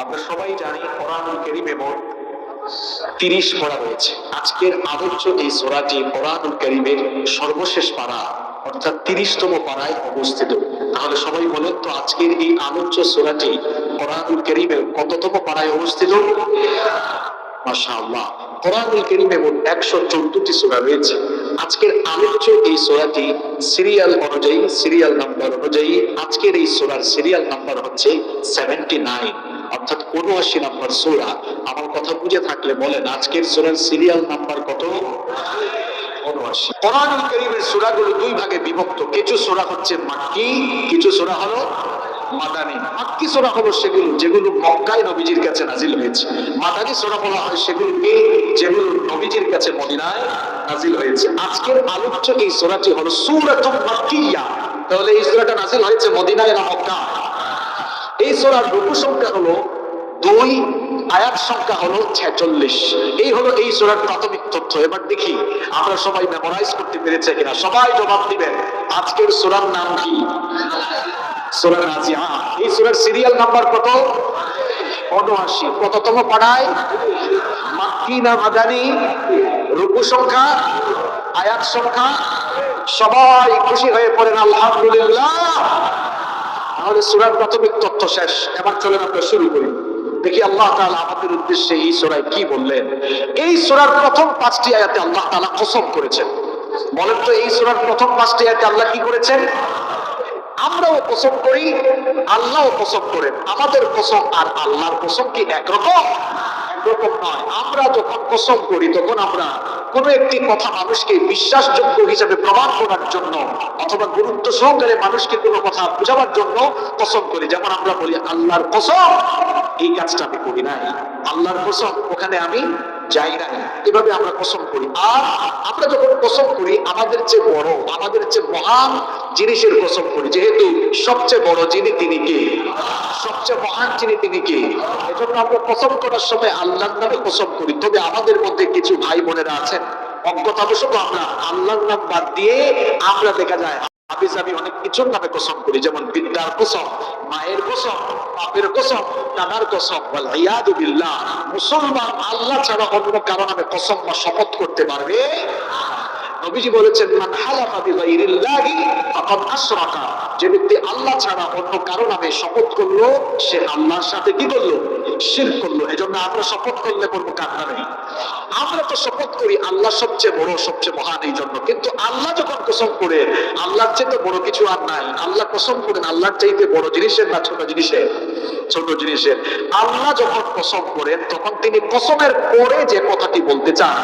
আমরা সবাই জানি কোরআনুল কারীমে মোট 30 পারা রয়েছে। আজকের আলোচ্য এই সূরাটি কোরআনুল কারীমের সর্বশেষ পারা অর্থাৎ 30তম পারায় অবস্থিত। তাহলে সবাই বলেন তো আজকের এই আলোচ্য সূরাটি কোরআনুল কারীমের কততম পারায় অবস্থিত? মাশাআল্লাহ, কোরআনুল কারীমে মোট 114টি সূরা রয়েছে। আজকের আলোচ্য এই সূরাটি সিরিয়াল অনুযায়ী, সিরিয়াল নাম্বার অনুযায়ী আজকের এই সূরার সিরিয়াল নাম্বার হচ্ছে 79, অর্থাৎ 79 নম্বর সূরা। আমার কথা বুঝে থাকলে বলেন আজকের সূরার সিরিয়াল নাম্বার কত? 79। কোরআনুল কারীমের সূরাগুলো দুই ভাগে বিভক্ত। কিছু সূরা হচ্ছে মাক্কি, কিছু সূরা হলো মাদানী। মাক্কি সূরা হলো সেগুলো যেগুলো মক্কায় নবীজির কাছে নাজিল হয়েছে। মাদানী সূরা বলা হয় সেগুলোকে যেগুলো নবীজির কাছে মদিনায় নাজিল হয়েছে। আজকের আলোচ্য এই সূরাটি হলো সূরাতুল মাক্কিয়া। তাহলে এই সূরাটা নাজিল হয়েছে মদিনায় না মক্কায়? এই সূরার রুকু সংখ্যা হলো 2, আয়াত সংখ্যা হলো 46। এই হলো এই সূরার প্রাথমিক তথ্য। এবার দেখি আমরা সবাই মেমোরাইজ করতে পেরেছে কিনা। সবাই জবাব দিবেন। আজকের সূরার নাম কি? সূরা নাজিআত। এই সূরার সিরিয়াল নাম্বার কত? 79। কততম পারায়? মাক্কি না মাদানী? রুকু সংখ্যা, আয়াত সংখ্যা, সবাই খুশি হয়ে পড়েন আলহামদুলিল্লাহ। তাহলে সূরার প্রাথমিক তথ্য শেষ। এবার চলেন আমরা শুরু করি। দেখি আল্লাহ তাআলা আমাদের উদ্দেশ্যে এই সূরায় কি বললেন। এই সূরার প্রথম 5টি আয়াতে আল্লাহ তাআলা কসম করেছেন। বলেন তো এই সূরার প্রথম 5টি আয়াতে আল্লাহ কি করেছেন? আমরাও কসম করি, আল্লাহও কসম করেন। আমাদের কসম আর আল্লাহর কসম কি একরকম? একরকম নয়। আমরা যখন কসম করি তখন আমরা কোন একটি কথা মানুষকে বিশ্বাসযোগ্য হিসেবে প্রমাণ করার জন্য অথবা গুরুত্ব সহকারে মানুষকে কোনো কথা বোঝাবার জন্য কসম করি। যেমন আমরা বলি আল্লাহর কসম এই কাজটা আমি করি নাই, আল্লাহর কসম ওখানে আমি যাই নাই, এভাবে আমরা কসম করি। আর আমরা যখন কসম করি আমাদের চেয়ে বড়, আমাদের চেয়ে মহান জিনিসের কসম করি। যেহেতু সবচেয়ে বড় যিনি তিনি কে? সবচেয়ে মহান যিনি তিনি কে? এজন্য আমরা কসম করার সময় আল্লাহর নামে কসম করি। তবে আমাদের মধ্যে কিছু ভাই বোনেরা আছেন অজ্ঞতাবশত আমরা আল্লাহর নাম বাদ দিয়ে আমরা দেখা যায় আমি অনেক কিছুর নামে কসম করি। যেমন বিদ্যার কসম, মায়ের কসম, বাপের কসম, দাদার কসম। ওয়াল ইয়াদু বিল্লাহ। মুসলমান আল্লাহ ছাড়া অন্য কারো নামে কসম বা শপথ করতে পারবে? নবীজি বলেছেন মান হালাফা বিগাইরিল্লাহি ফাকাদ আশরাকা। যে ব্যক্তি আল্লাহ ছাড়া অন্য কারো নামে শপথ করলো সে আল্লাহর সাথে কি করলো? শিরক করলো। এজন্য আমরা শপথ করলে করব কার নামে? আমরা তো শপথ করি আল্লাহ সবচেয়ে বড়, সবচেয়ে মহান এই জন্য। কিন্তু আল্লাহ যখন কসম করে, আল্লাহর চাইতে বড় কিছু আর নাই। আল্লাহ কসম করেন আল্লাহর চাইতে বড় জিনিসের না ছোট জিনিসের? ছোট জিনিসের। আল্লাহ যখন কসম করেন তখন তিনি কসমের পরে যে কথাটি বলতে চান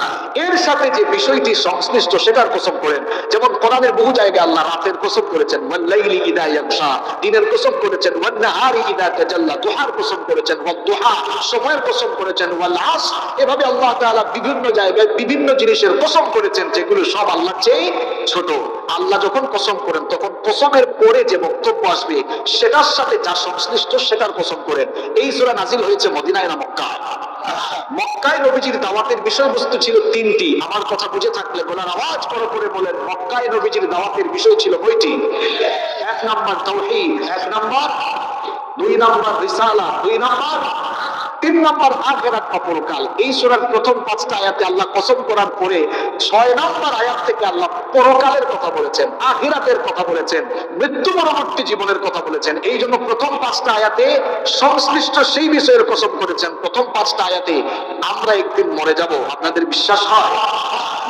এর সাথে যে বিষয়টি সংশ্লিষ্ট সেটার কসম করেন। যেমন কোরআনের বহু জায়গায় আল্লাহ রাতের কসম করেছেন ওয়াল লাইলি ইযা ইয়াগশা, দিনের কসম করেছেন ওয়ান নাহারি ইযা তাজাল্লা, দুহার কসম করেছেন ওয়াদ দুহা, সময়ের কসম করেছেন ওয়াল আসর। এভাবে আল্লাহ তাআলা বিভিন্ন জায়গায় বিভিন্ন জিনিসের কসম করেছেন যেগুলো সব আল্লাহর চেয়ে ছোট। আল্লাহ যখন কসম করেন তখন কসমের পরে যে বক্তব্য আসবে সেটার সাথে যা সংশ্লিষ্ট সেটার কসম করেন। এই সূরা নাজিল হয়েছে মদিনায় না মক্কায়? মক্কায় নবীজির দাওয়াতের বিষয়বস্তু ছিল 3টি। আমার কথা বুঝে থাকলে বলার আওয়াজ করে বলেন মক্কায় নবীজির দাওয়াতের বিষয় ছিল কয়টি? 1 নাম্বার তাওহীদ, 1 নাম্বার, 2 নাম্বার রিসালাত, 2 নাম্বার, 3 নাম্বার আখিরাত বা পরকাল। এই সূরার প্রথম 5টা আয়াতে আল্লাহ কসম করার পরে 6 নাম্বার আয়াত থেকে আল্লাহ পরকালের কথা বলেছেন, আখিরাতের কথা বলেছেন, মৃত্যু পরবর্তী জীবনের কথা বলেছেন। এই জন্য প্রথম 5টা আয়াতে সংশ্লিষ্ট সেই বিষয়ের কসম করেছেন। প্রথম 5টা আয়াতে আমরা একদিন মরে যাব, আপনাদের বিশ্বাস হয়?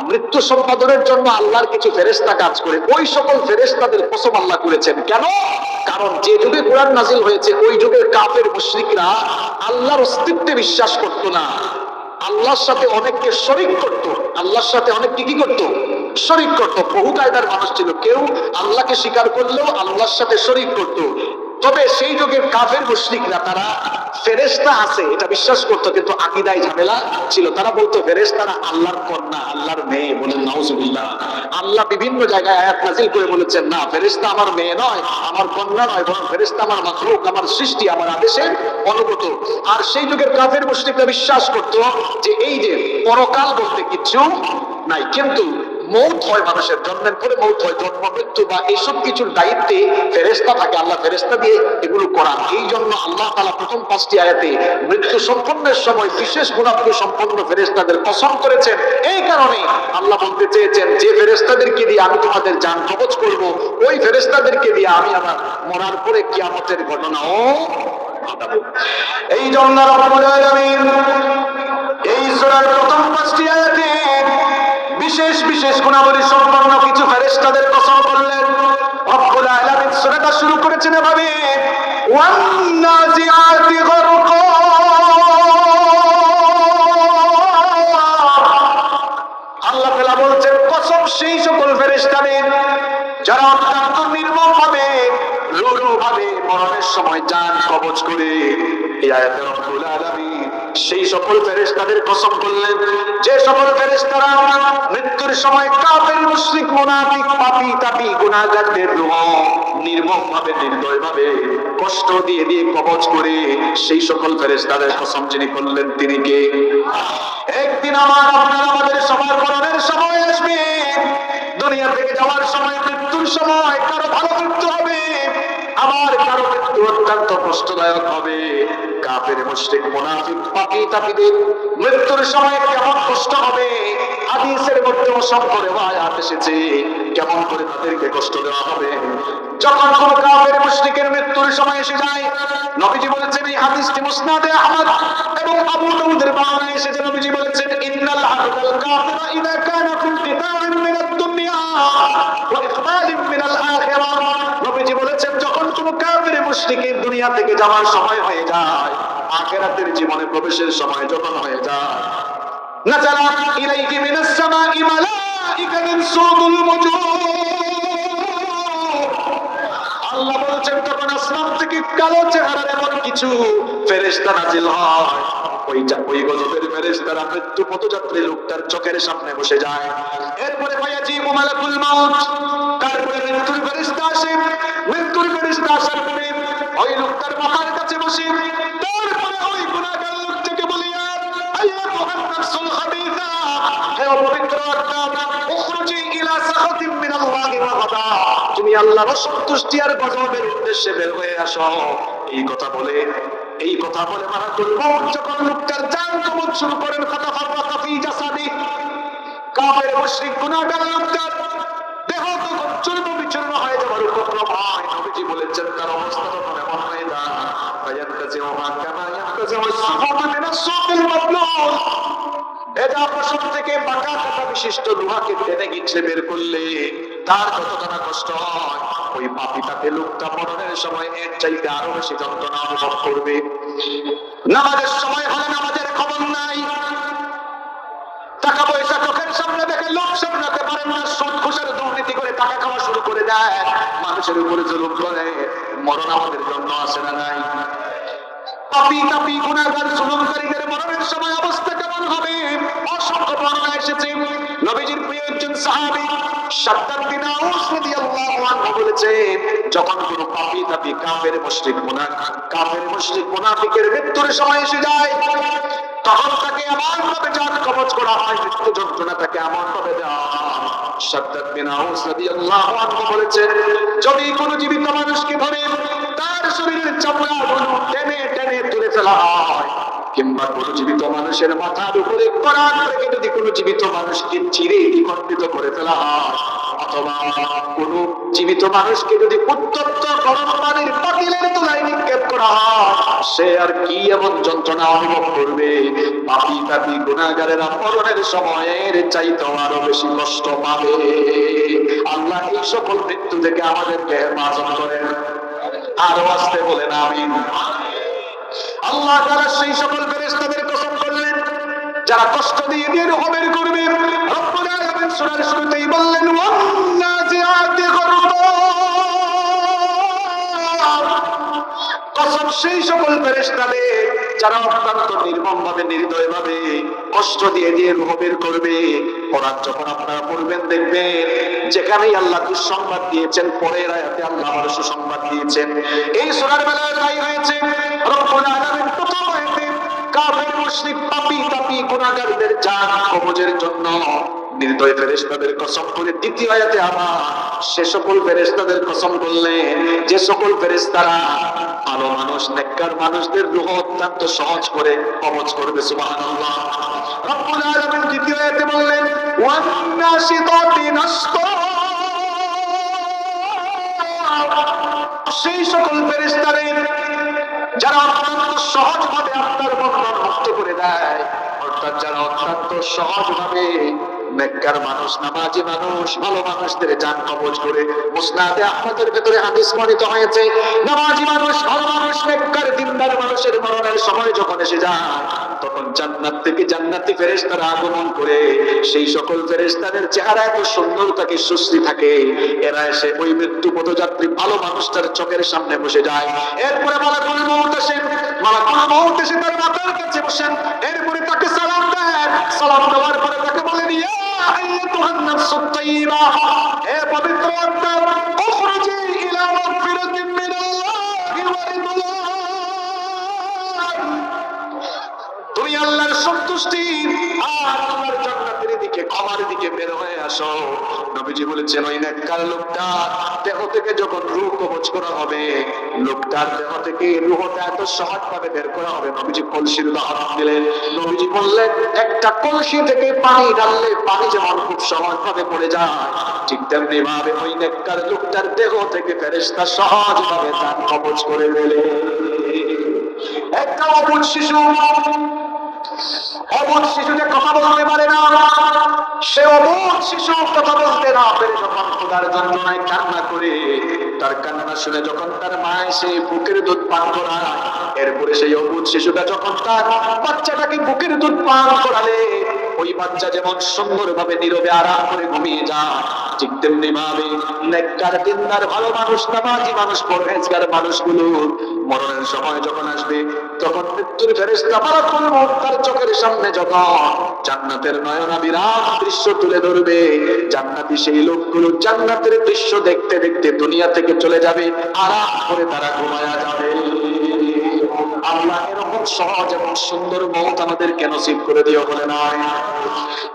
মৃত্যু সম্পাদনের জন্য আল্লাহর কিছু ফেরেশতা কাজ করে, ওই সকল ফেরেশতাদের কসম আল্লাহ করেছেন। কেন? কারণ যে যুগে কোরআন নাজিল হয়েছে ওই যুগের কাফের মুশরিকরা আল্লাহর অস্তিত্বে বিশ্বাস করত না, আল্লাহর সাথে অনেককে শরীক করত। আল্লাহর সাথে অনেককে কি করত? শরীক করত। বহু কায়দার মানুষ ছিল, কেউ আল্লাহকে স্বীকার করলেও আল্লাহর সাথে শরীক করত। তবে সেই যুগের কাফের মুশরিকরা তারা ফেরেশতা আছে এটা বিশ্বাস করত, কিন্তু আকীদায় ঝামেলা ছিল। তারা বলতো ফেরেশতারা আল্লাহর কন্যা, আল্লাহর মেয়ে। বলেন নাউজুবিল্লাহ। আল্লাহ বিভিন্ন জায়গায় আয়াত নাযিল করে বলেছেন না, ফেরেশতা আমার মেয়ে নয়, আমার কন্যা নয়, বরং ফেরেশতা আমার মাখলুক, আমার সৃষ্টি, আমার আদেশের অনুগত। আর সেই যুগের কাফের মুশরিকরা বিশ্বাস করত যে এই যে পরকাল বলতে কিছু নাই। কিন্তু মৌত হয়, মানুষের জন্মের পরে মৌত হয়, জন্ম মৃত্যু বা এইসব কিছুর দায়িত্বে ফেরেশতা থাকে, আল্লাহ ফেরেশতা দিয়ে এগুলো করান। এই জন্য আল্লাহ তাআলা প্রথম 5টি আয়াতে মৃত্যু সম্পন্নের সময় বিশেষ গুণাবলী সম্পন্ন ফেরেশতাদের কসম করেছেন। এই কারণে আল্লাহ বলতে চেয়েছেন, যে ফেরেশতাদেরকে দিয়ে আমি তোমাদের জান কবজ করব, ওই ফেরেশতাদেরকে দিয়ে আমি আমার মরার পরে কিয়ামতের ঘটনাও ঘটাবো। এই জন্য রব্বুল আলামিন এই সূরার প্রথম 5টি আয়াতে বিশেষ বিশেষ গুণাবলী সম্পন্ন কিছু ফেরেশতাদের কসম করলেন। রব্বুল আলামিন সূরাটা শুরু করেছেন এভাবে, ওয়ান নাজিআতি গরকা, আল্লাহ তাআলা বলছেন কসম সেই সকল ফেরেশতাদের যারা অত্যন্ত নির্মমভাবে রূঢ়ভাবে মরণের সময় জান কবজ করে। এই আয়াতে রব্বুল আলামিন সেই সকল ফেরেশতাদের কসম করলেন যে সকল ফেরেশতারা মৃত্যুর সময় কাফের, মুশরিক, মুনাফিক, পাপী তাপী গুনাহগারদের রূহ নির্মমভাবে নির্দয়ভাবে কষ্ট দিয়ে দিয়ে কবজ করে। সেই সকল ফেরেশতাদের কসম যিনি করলেন তিনি কে? একদিন আমাদের সবার মরণের সময় আসবে, দুনিয়া থেকে যাওয়ার সময়, মৃত্যুর সময় কারো ভালো মৃত্যু হবে, আবার কারো মৃত্যু অত্যন্ত কষ্টদায়ক হবে। কাফের, মুশরিক, মুনাফিক, পাপী তাপীদের মৃত্যুর সময় কেমন কষ্ট হবে, হাদিসের মধ্যে অসংখ্য রিওয়ায়াত এসেছে কেমন করে তাদেরকে কষ্ট দেওয়া হবে। যখন কোন কাফের মুশরিকের মৃত্যুর সময় এসে যায়, নবীজি বলেছেন, এই হাদিসটি মুসনাদে আহমদ এবং আবু দাউদের বর্ণনায় এসেছে, নবীজি বলেছেন, ইন্নাল আবদাল কাফিরা ইযা কানা ফি ইনকিতাইন মিনাদ দুনিয়া ওয়া ইকবালিন মিনাল আখিরাহ। নবীজি বলেছেন, যখন কোন কাফের মুশরিকের দুনিয়া থেকে যাওয়ার সময় হয়ে যায়, আখিরাতের জীবনে প্রবেশের সময় যখন হয়ে যায়, নাযালা ইলাইহি মিনাস সামাই মালাইকাতুন সুদুল মুজুহ, আল্লাহ বলছেন তখন আসমান থেকে কালো চেহারার এমন কিছু ফেরেশতা নাজিল হয়। ওই গজবের ফেরেশতারা মৃত্যু পথযাত্রী লোকটার চোখের সামনে বসে যায়। এরপরে ফায়াজিবু মালাকুল মাউত, তারপরে মৃত্যুর ফেরেশতা আসে। মৃত্যুর ফেরেশতা আসার পরে ওই লোকটার মাথার কাছে বসে, তারপরে ওই গুনাহগার লোকটাকে বলিয়া, আইয়ুহান নাফসুল খাবিসা, হে অপবিত্র আত্মা, উখরুজি ইলা সাখাতিন মিনাল্লাহি ওয়া গাদা, তুমি আল্লাহর সন্তুষ্টি আর গজবের উদ্দেশ্যে বের হয়ে আসো। এই কথা বলে মালাকুল মউত যখন লোকটার জান কবজ শুরু করেন, ফাতাফাররাকা ফি জাসাদি, কাফের, মুশরিক, গুনাহগার লোকটার দেহ তখন চূর্ণ বিচূর্ণ হয়ে যাওয়ার উপক্রম হয়। নবীজি বলেছেন তার অবস্থা তখন এমন হয়ে যায়, ফায়ান্তাজিউ মা কামা ইয়ান্তাজিউ as-সুফুফু মিনাস সুফিল মাবলুল, এটা পশম থেকে বাঁকা কাটা বিশিষ্ট লোহাকে টেনে গিঁচড়ে বের করলে তার কতটা কষ্ট হয়, ওই পাপী তাকে লোকটা মরণের সময় এর চাইতে আরো বেশি যন্ত্রণা অনুভব করবে। নামাজের সময় হলে নামাজের খবর নাই, টাকা পয়সা চোখের সামনে দেখে লোক সামলাতে পারেন না, সুদ ঘুষের দুর্নীতি করে টাকা খাওয়া শুরু করে দেয়, মানুষের উপরে জুলুম করে। মরণ আমাদের জন্য আসে না নাই? পাপী তাপী গুনাহগার জুলুমকারীদের মরণের সময় অবস্থা কেমন হবে? অসংখ্য বর্ণনা এসেছে। নবীজির প্রিয় একজন সাহাবী শাদ্দাদ বিন আউস রাদিয়াল্লাহু আনহু বলেছেন, যখন কোন পাপী তাপী কাফের, মুশরিক, মুনাফিকের মৃত্যুর সময় এসে যায়, তখন তাকে এমন ভাবে জান কবজ করা হয়, মৃত্যু যন্ত্রণা তাকে এমন ভাবে দেওয়া হয়। শাদ্দাদ বিন আউস রাদিয়াল্লাহু আনহু বলেছেন, যদি কোন জীবিত মানুষকে ধরে তার শরীরের চামড়াগুলো টেনে টেনে তুলে ফেলা হয়, কিংবা কোন জীবিত মানুষের মাথার উপরে করাত রেখে যদি কোন জীবিত মানুষকে চিরে দ্বিখণ্ডিত করে ফেলা হয়, অথবা কোন জীবিত মানুষকে যদি উত্তপ্ত গরম পানির পাতিলের তলায় নিক্ষেপ করা হয়, সে আর কি এমন যন্ত্রণা অনুভব করবে? পাপী তাপী গুনাহগারেরা মরণের সময়ের চাইতে আরো বেশি কষ্ট পাবে। আল্লাহ এই সকল মৃত্যু থেকে আমাদেরকে হেফাজত করেন। আরো আসতে বলেন আমিন। আল্লাহ তাআলা সেই সকল ফেরেশতাদের কসম করলেন যারা কষ্ট দিয়ে দিয়ে রূহ বের করবে। রব্বুল আলামিন সূরার শুরুতেই বললেন, ওয়ান নাজিআতি গরকা, কসম সেই সকল ফেরেশতাদের যারা অত্যন্ত নির্মমভাবে, নির্দয়ভাবে কষ্ট দিয়ে দিয়ে রূহ বের করবে। কোরআন যখন আপনারা পড়বেন দেখবেন যেখানেই আল্লাহ দুঃসংবাদ দিয়েছেন, পরের আয়াতে আল্লাহ আবার সুসংবাদ দিয়েছেন। এই সূরার বেলায় তাই হয়েছে। রব্বুল আলামিন প্রথম আয়াতে কাফের, মুশরিক, পাপী তাপী গুনাহগারদের জান কবজের জন্য নির্দয় ফেরেশতাদের কসম করে দ্বিতীয় আয়াতে আবার সে সকল ফেরেশতাদের কসম করলেন যে সকল ফেরেশতারা ভালো মানুষ নেককার মানুষদের রূহ অত্যন্ত সহজ করে কবজ করবে। সুবহানাল্লাহ। রব্বুল আলামিন দ্বিতীয় আয়াতে বললেন ওয়ান নাশিতাতি নাশতা, সেই সকল ফেরেশতাদের যারা অত্যন্ত সহজভাবে আপনার বন্ধন মুক্ত করে দেয়, অর্থাৎ যারা অত্যন্ত সহজভাবে নেককার মানুষ নামাজি মানুষ ভালো মানুষদের জান কবজ করে। মুসনাদে আহমদের ভেতরে হাদিস বর্ণিত হয়েছে নামাজি মানুষ ভালো মানুষ নেককার দিনদার মানুষের মরণের সময় যখন এসে যায় তখন জান্নাত থেকে জান্নাতি ফেরেশতারা আগমন করে সেই সকল ফেরেশতাদের চেহারা এত সুন্দর থাকে, সুশ্রী থাকে, এরা এসে ওই মৃত্যু পথযাত্রী ভালো মানুষটার চোখের সামনে বসে যায়। এরপরে মালাকুল মউত আসেন, মালাকুল মউত এসে তার মাথার কাছে বসেন, এরপরে তাকে সালাম দেন। সালাম দেওয়ার পরে তাকে বলেন ইয়া আইয়ুহান নাফসুত তাইয়্যিবা, হে পবিত্র আত্মা, উখরুজি ইলা মাগফিরাতিন মিনাল্লাহি ওয়া রিদওয়ান, তুমি আল্লাহর সন্তুষ্টি আর আল্লাহর জান্নাতের দিকে ক্ষমার দিকে বের হয়ে আসো। নবীজি বলেছেন ওই নেককার লোকটা দেহ থেকে যখন রূহ কবজ করা হবে, লোকটার দেহ থেকে রূহটা এত সহজভাবে বের করা হবে। নবীজি কলসির উদাহরণ দিলেন। নবীজি বললেন একটা কলসি থেকে পানি ঢাললে পানি যেমন খুব সহজভাবে পড়ে যায়, ঠিক তেমনি ভাবে ওই নেককার লোকটার দেহ থেকে ফেরেশতা সহজভাবে জান কবজ করে ফেলে। একটা অবুঝ শিশুটা কথা বলতে পারে না, সে অবুঝ শিশু কথা বলতে না পেরে যখন খোদার যন্ত্রণায় কান্না করে, তার কান্না শুনে যখন তার মা এসে বুকের দুধ পান করায়, এরপরে সেই অবুঝ শিশুটা যখন তার বাচ্চাটাকে বুকের দুধ পান করালে ওই বাচ্চা যেমন সুন্দরভাবে নীরবে আরাম করে ঘুমিয়ে যায়, ঠিক তেমনি ভাবে নেককার দিনদার ভালো মানুষ নামাজি মানুষ পরহেজগার মানুষগুলো মরণের সময় যখন আসবে তখন মৃত্যুর ফেরেশতা মালাকুল মউত তার চোখের সামনে যখন জান্নাতের নয়নাভিরাম দৃশ্য তুলে ধরবে, জান্নাতি সেই লোকগুলো জান্নাতের দৃশ্য দেখতে দেখতে দুনিয়া থেকে চলে যাবে, আরাম করে তারা ঘুমায়া যাবে। আল্লাহ এরকম সহজ এবং সুন্দর মউত আমাদেরকে নসিব করে দিও বলে নয়।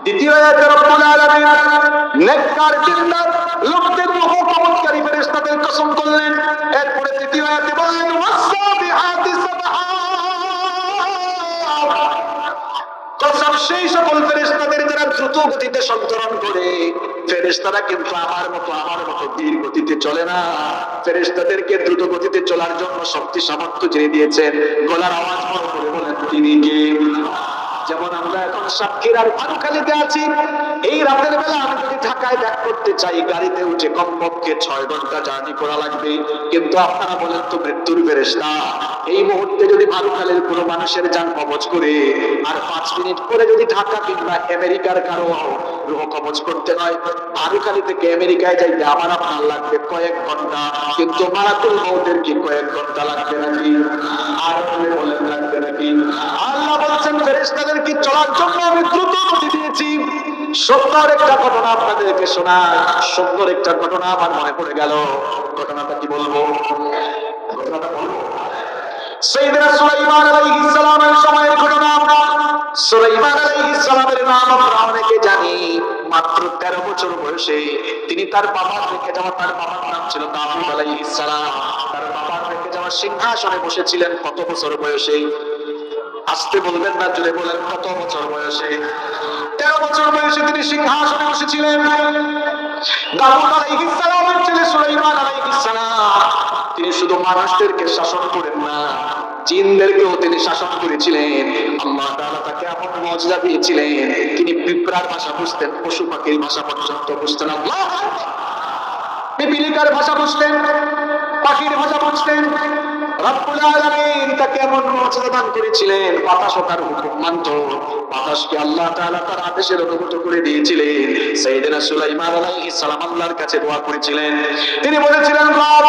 দ্বিতীয় আয়াতে রব্বুল আলামিন নেককার দিনদার লোকদের রূহ কবজকারী ফেরেশতাদের কসম করলেন। এরপরে তৃতীয় আয়াতে বললেন ওয়াসাবিহাতি সাবহা, কসম সেই সকল ফেরেশতাদের যারা দ্রুত গতিতে সঞ্চরণ করে। ফেরেশতারা কিন্তু আমার মতো ধীর গতিতে চলে না, ফেরেশতাদেরকে দ্রুত গতিতে চলার জন্য শক্তি সামর্থ্য যিনি দিয়েছেন, গলার আওয়াজ বড় করে বলেন তিনি কে? যেমন আমরা এখন সাতক্ষীরার ভানুখালীতে আছি, এই রাতের বেলা আমি যদি ঢাকায় ব্যাক করতে চাই গাড়িতে উঠে কমপক্ষে 6 ঘন্টা জার্নি করা লাগবে। কিন্তু আপনারা বলেন তো মৃত্যুর ফেরেশতা এই মুহূর্তে যদি ভানুখালীর কোনো মানুষের জান কবজ করে আর 5 মিনিট পরে যদি ঢাকা কিংবা আমেরিকার কারো রূহ কবজ করতে হয়, ভানুখালী থেকে আমেরিকায় যাইতে আমার আপনার লাগবে কয়েক ঘন্টা, কিন্তু মালাকুল মউতের কি কয়েক ঘন্টা লাগবে নাকি? আর বলেন লাগবে নাকি? আল্লাহ বলছেন ফেরেশতাদের কি চলার জন্য আমি দ্রুত গতি দিয়েছি। সুন্দর একটা ঘটনা আপনাদেরকে শোনাই, সুন্দর একটা ঘটনা আমার মনে পড়ে গেল। ঘটনাটা কি বলবো? ঘটনাটা বলবো সাইয়েদনা সুলাইমান আলাইহিস সালামের সময়ের ঘটনা। সুলাইমান আলাইহিস সালামের নাম আমরা অনেকে জানি। মাত্র 13 বছর বয়সে তিনি তার বাবার রেখে যাওয়া, তার বাবার নাম ছিল দাউদ আলাইহিস সালাম, তার বাবার রেখে যাওয়া সিংহাসনে বসেছিলেন কত বছর বয়সে? আসতে বলবেন না, জুড়ে বলেন কত বছর বয়সে? 13 বছর বয়সে তিনি সিংহাসনে বসেছিলেন। দাউদ আলাইহিস সালামের ছেলে সুলাইমান আলাইহিস সালাম তিনি শুধু মানুষদেরকে শাসন করেন না, জিনদেরকেও তিনি শাসন করেছিলেন। আল্লাহ তাআলা তাকে এমন মুজিজা দিয়েছিলেন, তিনি পিঁপড়ার ভাষা বুঝতেন, পশু পাখির ভাষা পর্যন্ত বুঝতেন। আল্লাহ পিপিলিকার ভাষা বুঝতেন, পাখির ভাষা বুঝতেন। রব্বুল আলামিন তাকে এমন মুজিজা দান করেছিলেন, বাতাসও তার হুকুম মানত, বাতাসকে আল্লাহ তাআলা তার আদেশের অনুগত করে দিয়েছিলেন। সাইয়েদনা সুলাইমান আলাইহিস সালাম আল্লাহর কাছে দোয়া করেছিলেন। তিনি বলেছিলেন, রব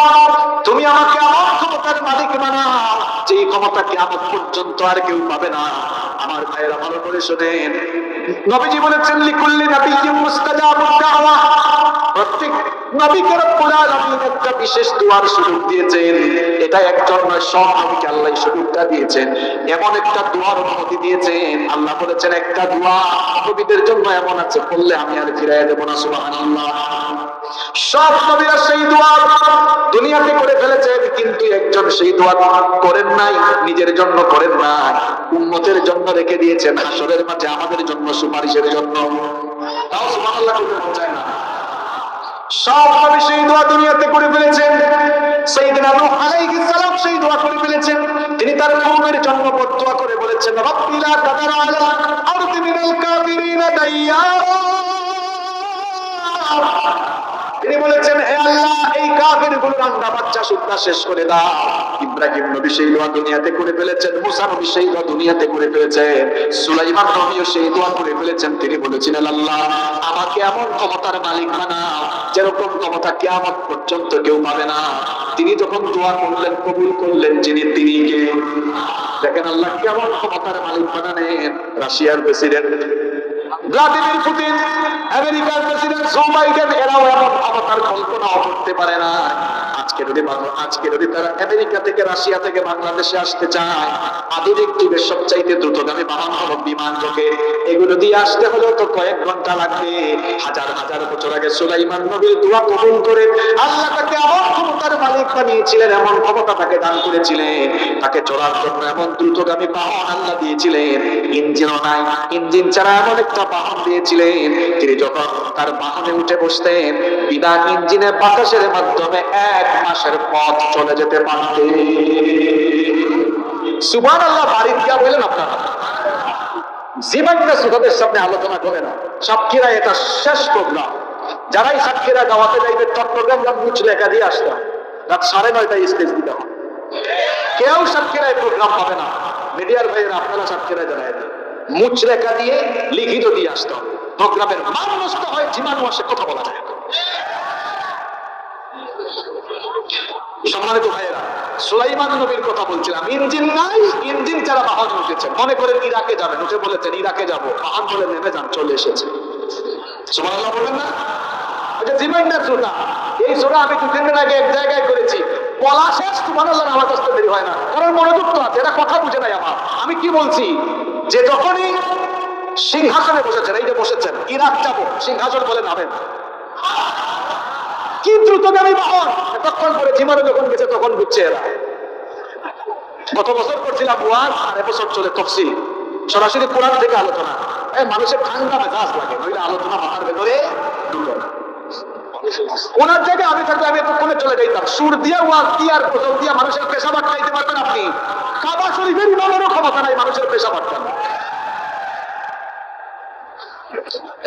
তুমি আমাকে এমন ক্ষমতার মালিক বানাও যেই ক্ষমতা কিয়ামত পর্যন্ত আর কেউ পাবে না। আমার ভাইরা ভালো করে শুনেন, নবীজি বলেছেন লিকুল্লি নাবিয়্যিন মুস্তাজাবুদ দাওয়া, প্রত্যেক নবীকে রব্বুল আলামিন একটা বিশেষ দোয়ার সুযোগ দিয়েছেন। এটা একজন নয়, সব নবীকে আল্লাহ সুযোগটা দিয়েছেন, এমন একটা দোয়ার অনুমতি দিয়েছেন। আল্লাহ বলেছেন একটা দোয়া নবীদের জন্য এমন আছে, বললে আমি আর ফিরাইয়া দেব না। সুবহানাল্লাহ। সব নবীরা সেই দোয়া দুনিয়াতে করে ফেলেছেন, কিন্তু একজন সেই দোয়া করেন নাই, নিজের জন্য করেন নাই, উম্মতের জন্য রেখে দিয়েছেন হাসরের মাঠে আমাদের জন্য সুপারিশের জন্য। তাও সুবহানাল্লাহ বলতে চায় না। সব নবী সেই দোয়া দুনিয়াতে করে ফেলেছেন। সাইয়েদনা নূহ আলাইহিস সালাম সেই দোয়া করে ফেলেছেন। তিনি তার কওমের জন্য বদদোয়া করে বলেছেন, রাব্বি লা তাদার আলা আরদি মিনাল কাফিরিনা দাইয়ারা। তিনি বলেছেন, হে আল্লাহ এই কাফিরগুলো রান্না বাচ্চা শুকনা শেষ করে দাও। ইব্রাহিম নবী সেই দোয়া দুনিয়াতে করে ফেলেছেন, মুসা নবী সেই দোয়া দুনিয়াতে করে ফেলেছেন, সুলাইমান নবীও সেই দোয়া করে ফেলেছেন। তিনি বলেছিলেন, আল্লাহ আমাকে এমন ক্ষমতার মালিক বানাও যেরকম ক্ষমতা কিয়ামত পর্যন্ত কেউ পাবে না। তিনি যখন দোয়া করলেন, কবুল করলেন যিনি, তিনি কে? দেখেন আল্লাহ কেমন ক্ষমতার মালিক বানালেন। রাশিয়ার প্রেসিডেন্ট ভ্লাদিমির পুতিন, আমেরিকার প্রেসিডেন্ট জো বাইডেন, এরাও এমন ক্ষমতার কল্পনাও করতে পারে না। আজকে যদি তারা আমেরিকা থেকে রাশিয়া থেকে বাংলাদেশে আসতে চায়, আধুনিক যুগের সবচাইতে দ্রুতগামী বাহন হলো বিমান রকেট। এগুলো দিয়ে আসতে হলেও তো কয়েক ঘন্টা লাগবে। হাজার হাজার বছর আগে সুলাইমান নবীর দোয়া কবুল করে আল্লাহ তাকে এমন ক্ষমতার মালিক বানিয়েছিলেন, এমন ক্ষমতা তাকে দান করেছিলেন, তাকে চলার জন্য এমন দ্রুতগামী বাহন আল্লাহ দিয়েছিলেন। ইঞ্জিনও নাই, ইঞ্জিন ছাড়া এমন একটা বাহন দিয়েছিলেন, তিনি যখন তার বাহনে উঠে বসতেন বিনা ইঞ্জিনে বাতাসের মাধ্যমে 1 মাসের পথ চলে যেতে পারতেন। সুবহানাল্লাহ। বাড়িতে গিয়া বললেন আপনারা জীবনটা সুখদের সামনে আলোচনা করে না। সাতক্ষীরা এটা শেষ প্রোগ্রাম। যারাই সাতক্ষীরা গাওয়াতে যাইবে চট্টগ্রাম মুচ লেখা দিয়ে আসতাম, রাত 9:30টায় স্টেজ দিতে হবে। কেউ সাতক্ষীরায় প্রোগ্রাম পাবে না। মিডিয়ার ভাইয়েরা আপনারা সাতক্ষীরায় জানাই দেন, মুচ লেখা দিয়ে লিখিত দিয়ে আসতে হবে। প্রোগ্রামের মান নষ্ট হয়, জীবাণু আসে, কথা বলা যায় না। সম্মানিত ভাইয়েরা, সুলাইমান নবীর কথা বলছিলাম। ইঞ্জিন নাই, ইঞ্জিন ছাড়া বাহন উঠেছেন। মনে করেন ইরাকে যাবেন, উঠে বলেছেন ইরাকে যাব, বাহন বলে নেমে যান, চলে এসেছে। সুবহানাল্লাহ বলেন না? ওই জীবনটা ছোটা, এই ছোটা আমি 2-3 দিন আগে এক জায়গায় করেছি, বলা শেষ সুবহানাল্লাহ আমার কাছে দেরি হয় না, কারণ মনোযোগ তো আছে। এটা কথা বুঝে নাই আমার। আমি কি বলছি, যে যখনই সিংহাসনে বসেছেন, এই যে বসেছেন, ইরাক যাব, সিংহাসন বলে নামেন। কি দ্রুতগামী বাহন! তখন করে জীবনে যখন গেছে তখন বুঝছে এরা। গত বছর করছিলাম ওয়াজ, আর এবছর চলে তফসিল, সরাসরি কোরআন থেকে আলোচনা। মানুষের ঠান্ডা মেজাজ লাগে, নইলে আলোচনা মাথার ভেতরে ঢুকে না। ওনার জায়গায় আমি থাকলে আমি এতক্ষণে চলে যাইতাম। সুর দিয়া ওয়াজ দিয়া আর প্রচল দিয়া মানুষের পেশা বাটকাইতে পারবেন আপনি? কাবা শরীফের ইমামেরও ক্ষমতা নাই মানুষের পেশা বাটকানো।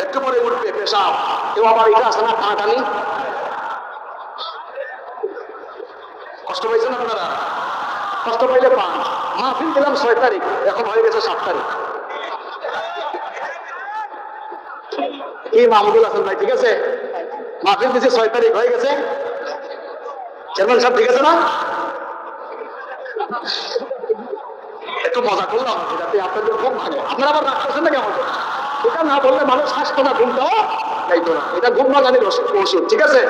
একটু পরে উঠবে পেশাব, কেউ আবার এটা আছে না টানাটানি। কষ্ট পাইছেন আপনারা? কষ্ট পাইলে পান। মাহফিল দিলাম 6 তারিখ, এখন হয়ে গেছে 7 তারিখ। কি মাহমুদুল হাসান ভাই ঠিক আছে? মাহফিল দিচ্ছে 6 তারিখ, হয়ে গেছে। চেয়ারম্যান সাহেব ঠিক আছে না? একটু মজা করলাম যাতে আপনাদের ঘুম ভাঙে। আপনারা আবার রাগ করছেন না কেমন? এটা না বললে মানুষ হাসতো না, ঘুমটাও যাইতো না। এটা ঘুম ভাঙানির ওষুধ, ঠিক আছে?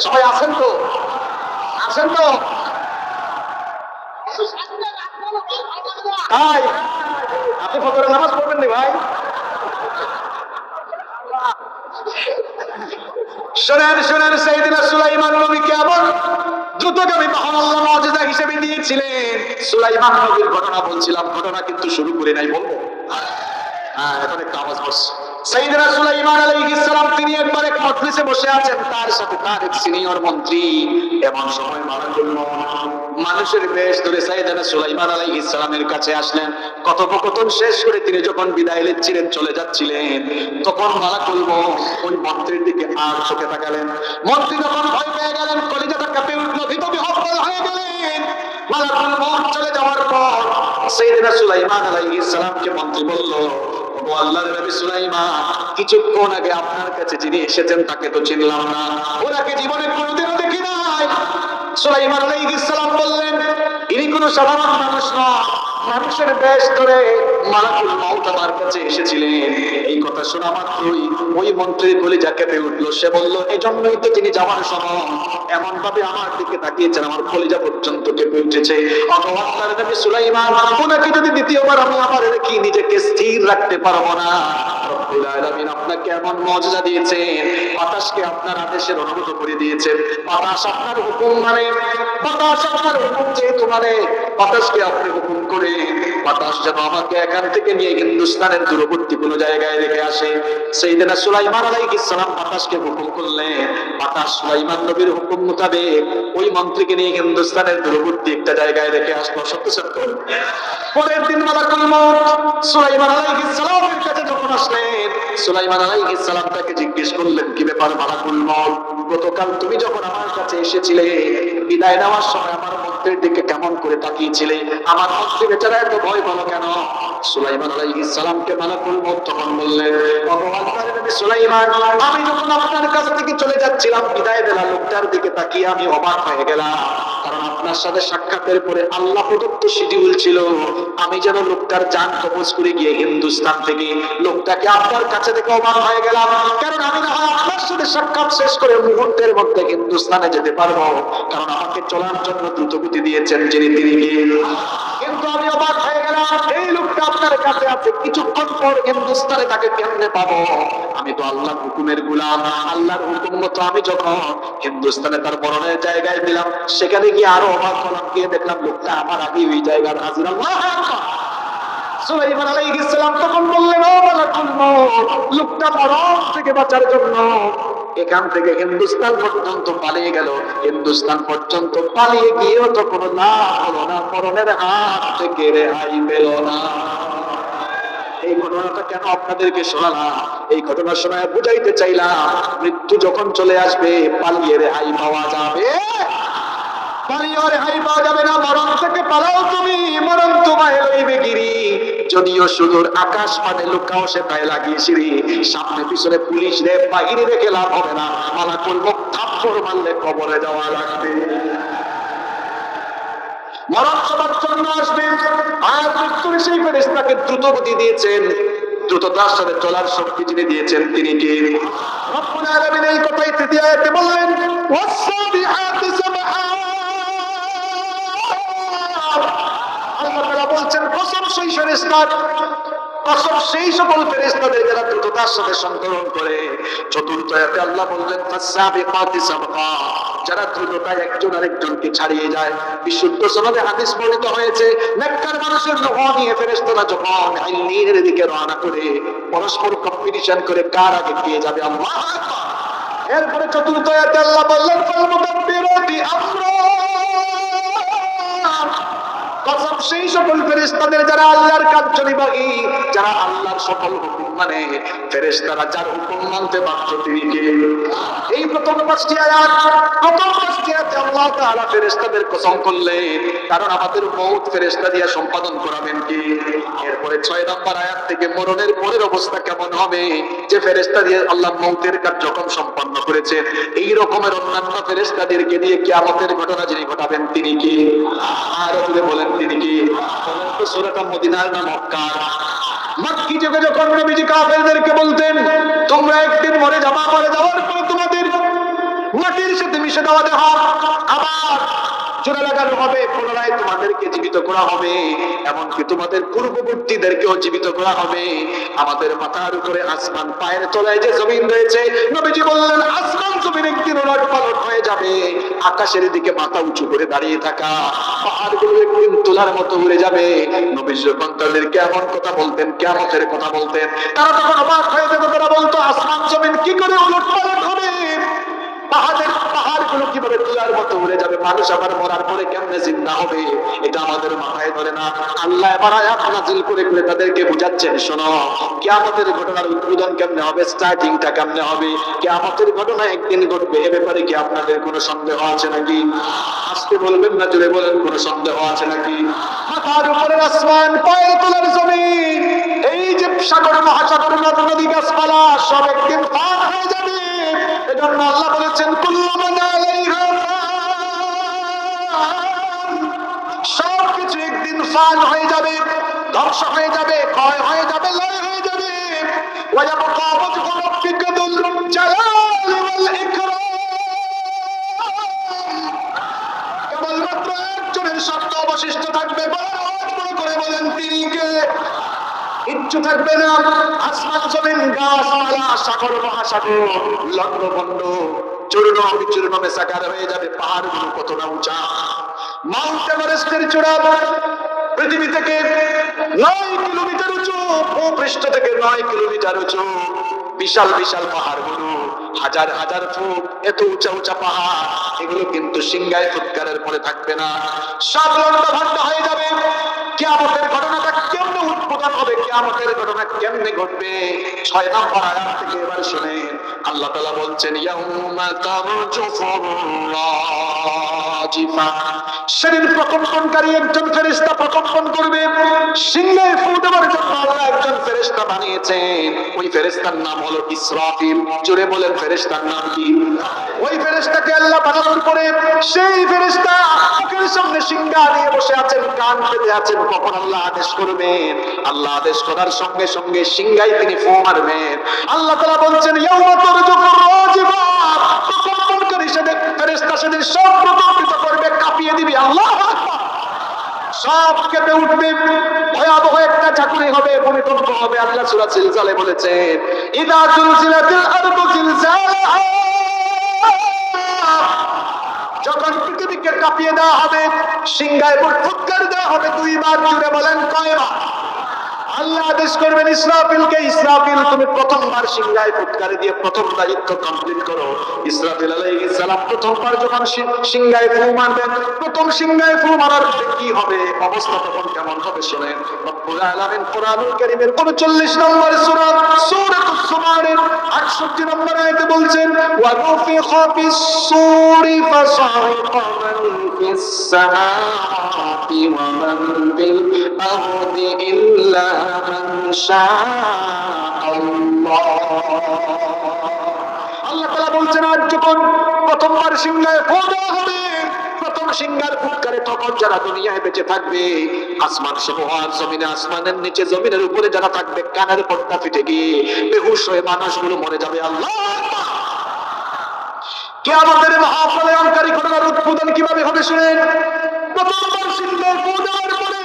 সবাই আছেন তো? আছেন তো? ভাই আপনি ফজরের নামাজ পড়বেন নি ভাই? শোনেন শোনেন, সাইয়েদনা সুলাইমান নবীকে এমন দ্রুতগামী বাহন আল্লাহ মুজিজা হিসেবে দিয়েছিলেন। সুলাইমান নবীর ঘটনা বলছিলাম, ঘটনা কিন্তু শুরু করে নাই, বলবো। এখন একটা আওয়াজ বসছে। সাইয়েদনা সুলাইমান আলাইহিস সালাম তিনি একবার এক মজলিসে বসে আছেন, তার সাথে তার এক সিনিয়র মন্ত্রী। এমন সময় মানুষের বেশ ধরে সাইয়েদনা সুলাইমান আলাইহিস সালামের কাছে আসলেন। কথোপকথন শেষ করে তিনি যখন বিদায় নিচ্ছিলেন, চলে যাচ্ছিলেন, তখন মালাকুল মউত ওই মন্ত্রীর দিকে আর চোখে তাকালেন। মন্ত্রী যখন ভয় পেয়ে গেলেন, কলিজাটা কাঁপে উঠল, ভীত বিহ্বল হয়ে গেলেন। মালাকুল মউত চলে যাওয়ার পর সাইয়েদনা সুলাইমান আলাইহিস সালামকে মন্ত্রী বলল, ও আল্লাহর নবী সুলাইমান, কিছুক্ষণ আগে আপনার কাছে যিনি এসেছেন তাকে তো চিনলাম না, ওনাকে জীবনে কোনোদিনও দেখি নাই। সুলাইমান আলাইহিস সালাম বললেন, ইনি কোনো সাধারণ মানুষ নয়, মানুষের বেশ ধরে মালাকুল মউত আমার কাছে এসেছিলেন। এই কথা শোনা মাত্রই ওই মন্ত্রীর কলিজা কেঁপে উঠলো। সে বলল, এই জন্যই তো তিনি যাওয়ার সময় এমন ভাবে আমার দিকে তাকিয়েছেন, আমার কলিজা পর্যন্ত কেঁপে উঠেছে। আল্লাহর নবী সুলাইমান, ওনাকে যদি দ্বিতীয়বার আমি আবার রেখে নিজেকে স্থির রাখতে পারবো না। রব্বুল আলামিন আপনাকে এমন মুজিজা দিয়েছেন, বাতাসকে আপনার আদেশের অনুগত করে দিয়েছেন। বাতাস আপনার হুকুম মানে, বাতাস আপনার হুকুম যেহেতু মানে, বাতাসকে আপনি হুকুম করে বাতাস যেন আমাকে এখান থেকে নিয়ে হিন্দুস্তানের দূরবর্তী কোনো জায়গায় রেখে আসে। সাইয়েদনা সুলাইমান আলাইহিস সালাম বাতাসকে হুকুম করলেন, বাতাস সুলাইমান নবীর হুকুম মোতাবেক ওই মন্ত্রীকে নিয়ে হিন্দুস্তানের দূরবর্তী একটা জায়গায় রেখে আসলো। সত্য সত্য। পরের দিন মালাকুল মউত সুলাইমান আলাইহিস সালামের কাছে যখন আসলেন, সুলাইমান আলাইহিস সালাম তাকে জিজ্ঞেস করলেন, কি ব্যাপার মালাকুল মউত, গতকাল তুমি যখন আমার কাছে এসেছিলে বিদায় নেওয়ার সময় আমার মন্ত্রীর দিকে কেমন করে তাকিয়েছিলে, আমার মন্ত্রী বেচারা এত ভয় পেল কেন? সুলাইমান আলাইহিস সালামকে মালাকুল মউত তখন বললেন, ভগবান নবী সুলাইমান, আমি যখন আপনার কাছ থেকে চলে যাচ্ছিলাম বিদায় বেলা লোকটার দিকে তাকিয়ে আমি অবাক হয়ে গেলাম, কারণ আপনার সাথে সাক্ষাতের পরে আল্লাহ প্রদত্ত শিডিউল ছিল আমি যেন লোকটার জান কবজ করে গিয়ে হিন্দুস্তান থেকে লোকটাকে আপনার কাছে থেকে অবাক হয়ে গেলাম, কারণ আমি না হয় আপনার সাথে সাক্ষাৎ শেষ করে মুহূর্তের মধ্যে হিন্দুস্তানে যেতে পারবো, কারণ আমাকে চলার জন্য দ্রুতগতি দিয়েছেন যিনি তিনি কে। কিন্তু আমি অবাক হয়ে গেলাম, এই লোকটা আপনার কাছে আছে, কিছুক্ষণ পর হিন্দুস্তানে তাকে কেমনে পাবো? আমি তো আল্লাহর হুকুমের গোলাম, আল্লাহর হুকুম মতো আমি যখন হিন্দুস্তানে তার মরণের জায়গায় দিলাম, সেখানে গিয়ে আরো অবাক হলাম, গিয়ে দেখলাম লোকটা আমার আগে ওই জায়গার হাজির। আল্লাহু আকবার। সুলাইমান আলাইহিস সালাম তখন বললেন, ও মালাকুল মউত, লোকটা মরণ থেকে বাঁচার জন্য এখান থেকে হিন্দুস্তান পর্যন্ত পালিয়ে গেল, হিন্দুস্তান পর্যন্ত পালিয়ে গিয়েও তো কোনো লাভ হলো না, মরণের হাত থেকে রেহাই পেল না। এই ঘটনাটা কেন আপনাদেরকে শোনালাম? এই ঘটনা শোনায় বুঝাইতে চাইলাম, মৃত্যু যখন চলে আসবে পালিয়ে রেহাই পাওয়া যাবে, পালিয়ে রেহাই পাওয়া যাবে না। মরণ থেকে পালাও তুমি, মরণ তোমায় লইবে গিরি। যদিও সুদূর আকাশ মানে লুকাও সে তাই লাগিয়েছিলি, সামনে পিছনে পুলিশ রে বাহিনী রেখে লাভ হবে না, মালাকুল মউত থাপ্পড় মারলে কবরে যাওয়া লাগবে। মরণ সবার জন্য আসবে, আর মৃত্যুর সেই ফেরেশতাকে দ্রুত গতি দিয়েছেন, দ্রুততার সাথে চলার শক্তি যিনি দিয়েছেন তিনি কে? রব্বুল আলামিন এই কথাই তৃতীয় আয়াতে বললেন, ওয়াসসাবিহাতি সাবহা। আল্লাহ তাআলা বলছেন, কসম সেই ফেরেশতার, কসম সেই সকল ফেরেশতাদের যারা দ্রুততার সাথে সঞ্চালন করে। চতুর্থ আয়াতে আল্লাহ বললেন, ফাসসাবিকাতি সাবকা, যারা দ্রুততায় একজন আরেকজনকে ছাড়িয়ে যায়। বিশুদ্ধ সনদে হাদিস বর্ণিত হয়েছে, নেককার মানুষের লোহ নিয়ে ফেরেশতারা যখন ইল্লিনের দিকে রওনা করে পরস্পর কম্পিটিশন করে কার আগে গিয়ে যাবে। আল্লাহু আকবার। এরপরে চতুর্থ আয়াতে আল্লাহ বললেন, ফাল মুদাব্বিরাতি আমরা, কসম সেই সকল ফেরেশতাদের যারা আল্লাহর কার্যনির্বাহী, যারা আল্লাহর সকল হুকুম মানে। ফেরেশতারা যার হুকুম মানতে বাধ্য তিনি কে? এই প্রথম পাঁচটি আয়াত, প্রথম পাঁচটি আয়াতে আল্লাহ তাআলা ফেরেশতাদের কসম করলেন, কারণ আমাদের মউত ফেরেশতা দিয়ে সম্পাদন করাবেন কি। এরপরে 6 নম্বর আয়াত থেকে মরণের পরের অবস্থা কেমন হবে, যে ফেরেশতা দিয়ে আল্লাহ মউতের কার্যক্রম সম্পন্ন করেছেন, এই রকমের অন্যান্য ফেরেশতাদেরকে দিয়ে কিয়ামতের ঘটনা যিনি ঘটাবেন তিনি কি? আর যদি বলেন তিনি কি? বলেন তো সূরাটা মদিনার না মক্কার? মক্কি যুগে যখন নবীজি কাফেরদেরকে বলতেন, তোমরা একদিন মরে যাবা, মরে যাওয়ার পরে তোমাদের মাটির সাথে মিশে দেওয়া হবে, আবার চোরা লাগানো হবে, পুনরায় তোমাদেরকে জীবিত করা হবে, এমনকি তোমাদের পূর্ববর্তীদেরকেও জীবিত করা হবে। আমাদের মাথার উপরে আসমান, পায়ের তলায় যে জমিন রয়েছে, নবীজি বললেন আসমান জমিন একদিন ওলট পালট হয়ে যাবে। আকাশের দিকে মাথা উঁচু করে দাঁড়িয়ে থাকা পাহাড়গুলো একদিন তোলার মতো উড়ে যাবে। নবীজি যখন তাদেরকে এমন কথা বলতেন, কিয়ামতের কথা বলতেন, তারা তখন অবাক হয়ে যেত। তারা বলতো, আসমান জমিন কি করে ওলট পালট হবে? পাহাড়গুলো কিভাবে তুলার মতো উড়ে যাবে? মানুষ আবার মরার পরে কেমনে জিন্দা হবে? এটা আমাদের মাথায় ধরে না। আল্লাহ এবার আয়াত নাযিল করে করে তাদেরকে বুঝাচ্ছেন, শোনো, কিয়ামতের ঘটনার উদ্বোধন কেমনে হবে, স্টার্টিংটা কেমনে হবে, কিয়ামতের ঘটনা একদিন ঘটবে, এ ব্যাপারে কি আপনাদের কোনো সন্দেহ আছে নাকি? আজকে বলবেন না, জুড়ে বলেন, কোনো সন্দেহ আছে নাকি? মাথার উপরে আসমান, পায়ের তলার জমিন, এই যে সাগর মহাসাগর, নদী গাছপালা সব একদিন ফান হয়ে যাবে। এজন্য আল্লাহ বলেছেন, কুল্লু মান আলাইহা ফান, সবকিছু একদিন নিস্তার হয়ে যাবে, ধ্বংস হয়ে যাবে, ক্ষয় হয়ে যাবে, লয় হয়ে যাবে। ওয়ায়াবকা ওয়াজহু রাব্বিকা যুল জালালি ওয়াল ইকরাম। কেবলমাত্র একজনের সত্য অবশিষ্ট থাকবে, বড় করে বলেন তিনি কে? কিচ্ছু থাকবে না। আসমান জমিন গাছপালা সাগর মহাসাগর লন্ডভন্ড চূর্ণ বিচূর্ণ মেসাকার হয়ে যাবে। পাহাড়গুলো কতটা উঁচা, মাউন্ট এভারেস্টের চূড়া পৃথিবী থেকে 9 কিলোমিটার উঁচু, ভূপৃষ্ঠ থেকে 9 কিলোমিটার উঁচু। বিশাল বিশাল পাহাড়গুলো হাজার হাজার ফুট, এত উঁচা উঁচা পাহাড়, এগুলো কিন্তু সিংহায় ফুৎকারের পরে থাকবে না, সব লন্ডভন্ড হয়ে যাবে। কিয়ামতের ঘটনাটা কেমনে উদ্বোধন হবে, কিয়ামতের ঘটনা কেমনে ঘটবে? 6 নম্বর আয়াত থেকে এবার শুনেন। আল্লাহ তাআলা বলছেন ইয়াউমা তারজুফুর রাজিফা। সেদিন প্রকম্পনকারী একজন ফেরেশতা প্রকম্পন করবে। সিংহে ফু দেওয়ার জন্য আল্লাহ একজন ফেরেশতা বানিয়েছেন। ওই ফেরেশতার নাম হলো ইসরাফিল। জোরে বলেন ফেরেশতার নাম কি? ওই ফেরেশতাকে আল্লাহ বানানোর পরে সেই ফেরেশতা মুখের সামনে সিংহা নিয়ে বসে আছেন, কান পেতে আছেন, কখন আল্লাহ আদেশ করবেন। আল্লাহ আদেশ করার সঙ্গে সঙ্গে সিংহাই তিনি ফু মারবেন। আল্লাহ তাআলা বলছেন ইয়াউমা তারজুফুর রাজিফা। প্রকম্পনকারী সেদিন ফেরেশতা সেদিন সব প্রকম্পিত করবে, কাঁপিয়ে দিবে। আল্লাহু আকবার। সব কেঁপে উঠবে, ভয়াবহ একটা ঝাঁকুনি হবে, ভূমিকম্প হবে। আল্লাহ সূরা জিলজালে বলেছেন ইযা জুলজিলাতিল আরদু জিলজালাহা। যখন পৃথিবীকে কাঁপিয়ে দেওয়া হবে, সিংহায় ফুৎকার দেওয়া হবে 2 বার। জুড়ে বলেন কয়বার? আল্লাহ আদেশ করবেন ইসরাফিলকে, ইসরাফিল তুমি প্রথমবার সিংহায় ফুৎকার দিয়ে প্রথম দায়িত্ব কমপ্লিট করো। ইসরাফিল আলাইহিস সালাম প্রথমবার যখন সিংহায় ফু মারবেন, প্রথম সিংহায় ফু মারার কি হবে, অবস্থা তখন কেমন হবে শুনেন। রব্বুল আলামিন কোরআনুল কারীমের 39 নম্বর সূরা সূরাতুস জুমারের 68 নম্বর আয়াতে বলছেন ওয়া নুফিখা ফিস সূরি ফাসাইকা মান ফিস সামাওয়াতি ওয়া মান ফিল আরদি ইল্লা মান শাআল্লাহ। আল্লাহ তাআলা বলছেন আজ যখন প্রথমবার সিংহায় ফু দেওয়া হবে, প্রথম সিংহার ফুৎকারে তখন যারা দুনিয়ায় বেঁচে থাকবে, আসমান সমূহ আর জমিনে, আসমানের নিচে জমিনের উপরে যারা থাকবে, কানের পর্দা ফেটে গিয়ে বেহুশ হয়ে মানুষগুলো মরে যাবে। আল্লাহ আকবার। কিয়ামতের মহাপ্রলয়ঙ্কারী ঘটনার উদ্বোধন কিভাবে হবে শুনেন। প্রথমবার সিংহায় ফু দেওয়ার পরে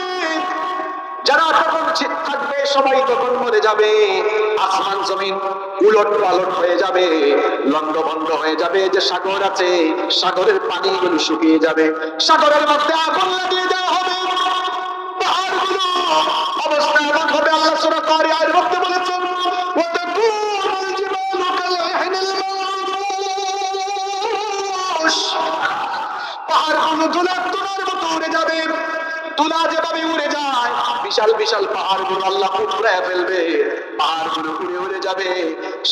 যারা তখন থাকবে সবাই তখন মরে যাবে। আসমান জমিন উলট পালট হয়ে যাবে, লন্ডভন্ড হয়ে যাবে। যে সাগর আছে, সাগরের পানিগুলো শুকিয়ে যাবে, সাগরের মধ্যে আগুন লাগিয়ে দেওয়া হবে। পাহাড়গুলো অবস্থা এমন হবে, আল্লাহ সূরা কারিয়ার মধ্যে বলেছেন ওয়া তাকুনুল জিবালু কালহিনিল মানফুশ। পাহাড়গুলো তুলার মতো উড়ে যাবে, তুলা যেভাবে উড়ে যায়, বিশাল বিশাল পাহাড়গুলো আল্লাহ উপড়ায় ফেলবে, পাহাড়গুলো উড়ে উড়ে যাবে।